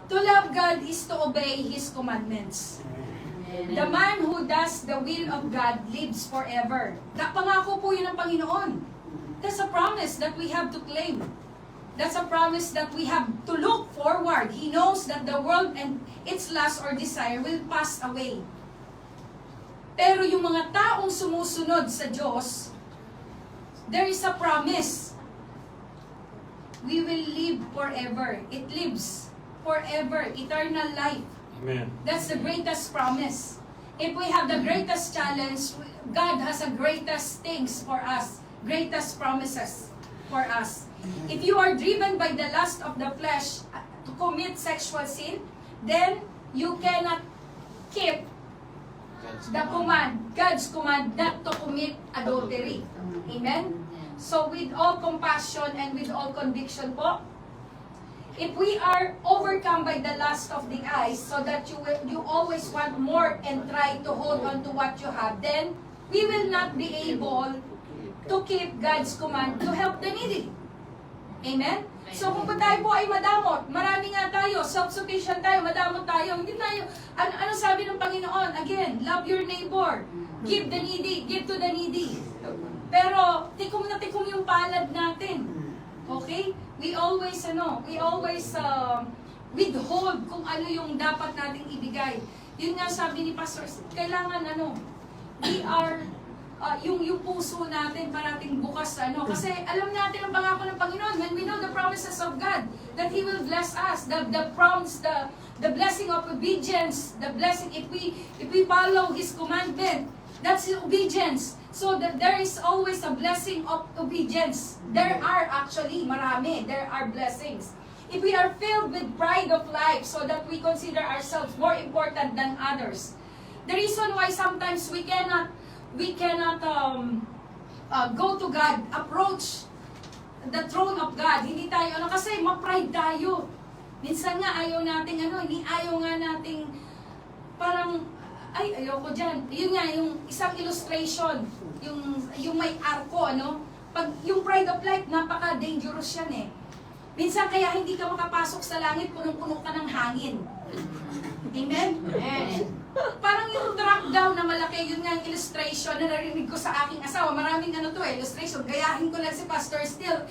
To love God is to obey His commandments. The man who does the will of God lives forever. Pangako po yun ng Panginoon. That's a promise that we have to claim. That's a promise that we have to look forward. He knows that the world and its lust or desire will pass away. Pero yung mga taong sumusunod sa Diyos, there is a promise. We will live forever. It lives forever. Eternal life. Amen. That's the greatest promise. If we have the greatest challenge, God has the greatest things for us. Greatest promises for us. If you are driven by the lust of the flesh to commit sexual sin, then you cannot keep God's command not to commit adultery. Amen? So with all compassion and with all conviction po, if we are overcome by the lust of the eyes so that you always want more and try to hold on to what you have, then we will not be able to keep God's command to help the needy. Amen? So kung tayo po ay madamot, marami nga tayo, self-sufficient tayo, madamot tayo, hindi tayo, ano sabi ng Panginoon? Again, love your neighbor, give the needy, give to the needy. Pero tikom na tikom yung palad natin. Okay? We always withhold kung ano yung dapat nating ibigay. Yun nga sabi ni Pastor, kailangan we are yung puso natin parating bukas kasi alam natin ang pangako ng Panginoon. When we know the promises of God that He will bless us, the promise, the blessing of obedience, the blessing if we follow His commandment, that's obedience. So that there is always a blessing of obedience. There are actually there are blessings. If we are filled with pride of life so that we consider ourselves more important than others, the reason why sometimes we cannot go to God, approach the throne of God. Hindi tayo, kasi ma-pride tayo. Minsan nga ayaw nating ayaw nga nating parang, ayoko dyan. Yun nga, yung isang illustration, yung may arko, pag yung pride of life, napaka-dangerous yan eh. Minsan kaya hindi ka makapasok sa langit, punong-puno ka ng hangin. Amen? Parang yung drop down na malaki, yun nga yung illustration na narinig ko sa aking asawa. Maraming illustration. Gayahin ko lang si Pastor Steve,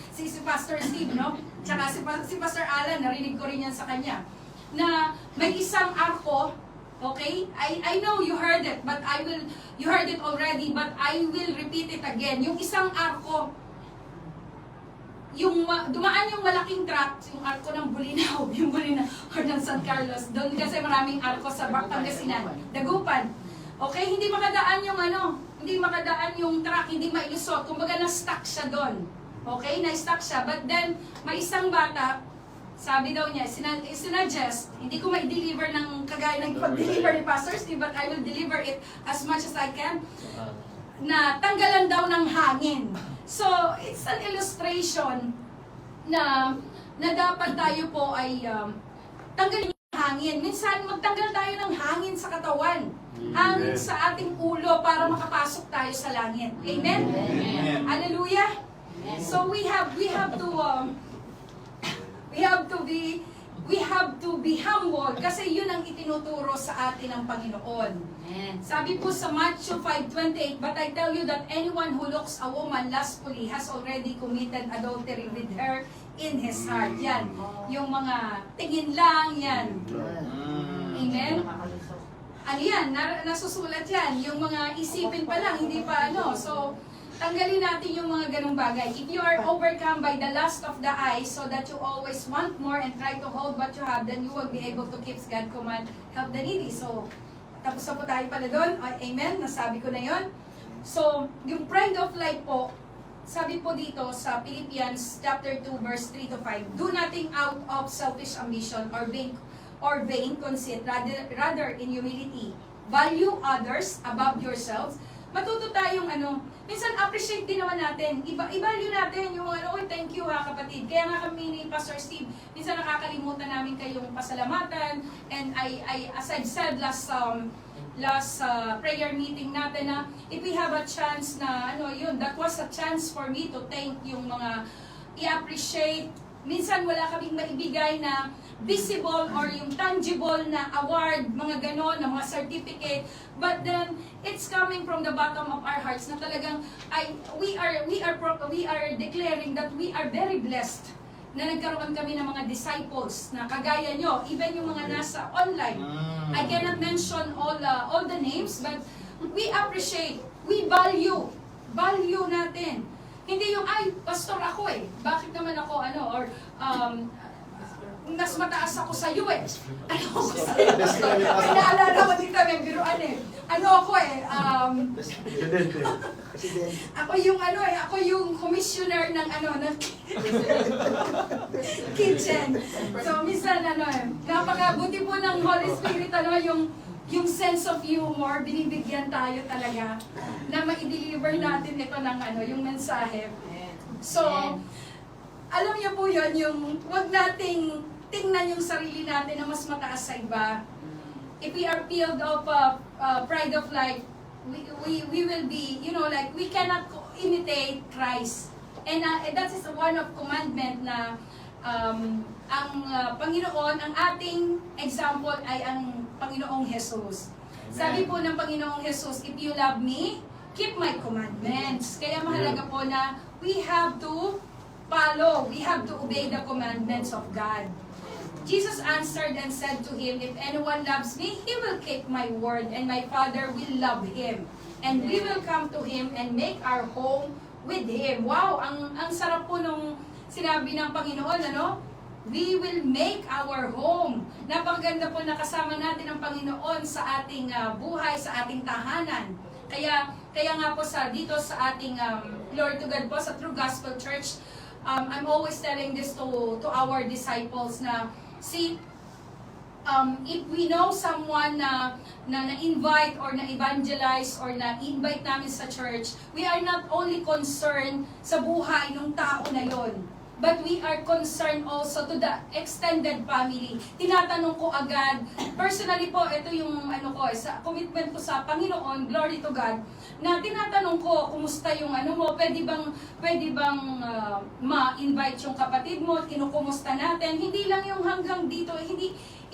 Tsaka si Pastor Alan, narinig ko rin yan sa kanya. Na may isang arko, okay? I know you heard it, you heard it already, but I will repeat it again. Yung isang arko, dumaan yung malaking truck, yung arko ng Bulinaw, or ng San Carlos, doon kasi maraming arko sa Pangasinan, Dagupan. Okay, hindi makadaan yung truck, hindi mailusot, kumbaga na-stuck siya doon. Okay, na-stuck siya, but then, may isang bata, sabi daw niya, sinuggest, hindi ko ma-deliver ng kagaya ng pag-deliver ni Pastor Steve, but I will deliver it as much as I can, na tanggalan daw ng hangin. So, it's an illustration na dapat tayo po ay tanggalin yung hangin. Minsan, magtanggal tayo ng hangin sa katawan. Hangin sa ating ulo para makapasok tayo sa langit. Amen? Amen. Hallelujah? So, we have to be humble kasi yun ang itinuturo sa atin ng Panginoon. Sabi po sa Matthew 5:28, but I tell you that anyone who looks a woman lustfully has already committed adultery with her in his heart. Yan. Yung mga tingin lang yan. Amen? Ano yan? Nasusulat yan. Yung mga isipin pa lang, hindi pa So, tanggalin natin yung mga ganung bagay. If you are overcome by the lust of the eyes so that you always want more and try to hold what you have, then you will be able to keep God's command, help the needy. So, Tapos na po tayo pala doon. Amen, nasabi ko na yon. So, yung pride of life po, sabi po dito sa Philippians chapter 2 verse 3 to 5, do nothing out of selfish ambition or vain conceit, rather in humility, value others above yourselves. Matuto tayong minsan appreciate din naman natin, i-value natin yung thank you ha kapatid. Kaya nga kami ni Pastor Steve, minsan nakakalimutan namin kayong pasalamatan, and I as I've said last prayer meeting natin na if we have a chance na that was a chance for me to thank yung mga i-appreciate. Minsan wala kaming maibigay na visible or yung tangible na award, mga ganon, na mga certificate, but then it's coming from the bottom of our hearts na talagang we are declaring that we are very blessed na nagkaroon kami ng mga disciples na kagaya nyo, even yung mga nasa online. I cannot mention all the names, but we appreciate, we value natin. Hindi yung, pastor ako bakit naman ako, or mas mataas ako sa iyo Naalala ko dito, may biruan ako yung commissioner ng ng kitchen. So, minsan napakabuti po ng Holy Spirit, yung sense of humor, binibigyan tayo talaga na ma-deliver natin ito ng yung mensahe. So, alam niyo po yun, yung wag nating tingnan yung sarili natin na mas mataas sa iba. If we are filled of pride of life, we will be, we cannot imitate Christ. And that is one of commandment na ang Panginoon, ang ating example ay ang Panginoong Jesus. Sabi po ng Panginoong Jesus, if you love me, keep my commandments. Kaya mahalaga po na we have to follow, we have to obey the commandments of God. Jesus answered and said to him, if anyone loves me, he will keep my word, and my Father will love him. And we will come to him and make our home with him. Wow, ang sarap po nung sinabi ng Panginoon, we will make our home. Napakaganda po na kasama natin ang Panginoon sa ating buhay, sa ating tahanan. Kaya nga po dito sa ating Glory to God po sa True Gospel Church, I'm always telling this to our disciples na if we know someone na na-invite or na-evangelize or na-invite namin sa church, we are not only concerned sa buhay ng tao na yon, but we are concerned also to the extended family. Tinatanong ko agad, personally po, ito yung sa commitment ko sa Panginoon, glory to God, na tinatanong ko, kumusta yung mo, pwede bang ma-invite yung kapatid mo, kinukumusta natin, hindi lang yung hanggang dito,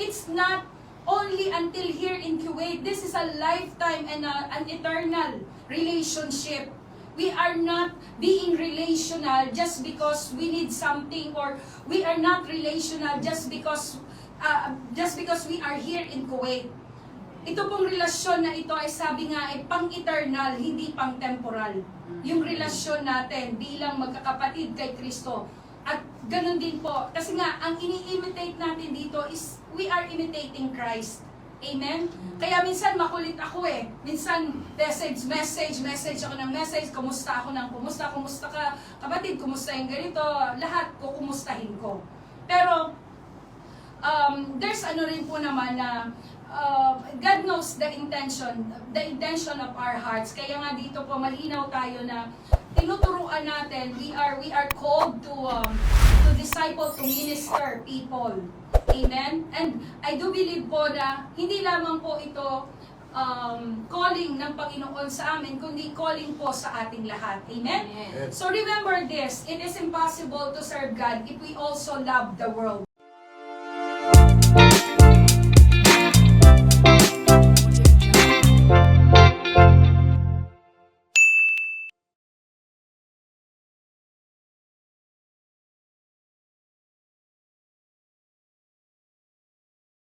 it's not only until here in Kuwait, this is a lifetime and an eternal relationship. We are not being relational just because we need something, or we are not relational just because we are here in Kuwait. Ito pong relasyon na ito ay sabi nga ay pang-eternal, hindi pang-temporal. Yung relasyon natin bilang magkakapatid kay Kristo. At ganun din po, kasi nga ang ini-imitate natin dito is we are imitating Christ. Amen? Kaya minsan makulit ako Minsan message ako ng message, kumusta ako ng kumusta ka, kapatid, kumusta yung ganito, lahat ko kumustahin ko. Pero, there's rin po naman na, God knows the intention of our hearts. Kaya nga dito po malinaw tayo na tinuturuan natin, we are called to disciple, to minister people. Amen? And I do believe po na hindi lamang po ito calling ng Panginoon sa amin, kundi calling po sa ating lahat. Amen? Amen. So remember this, it is impossible to serve God if we also love the world.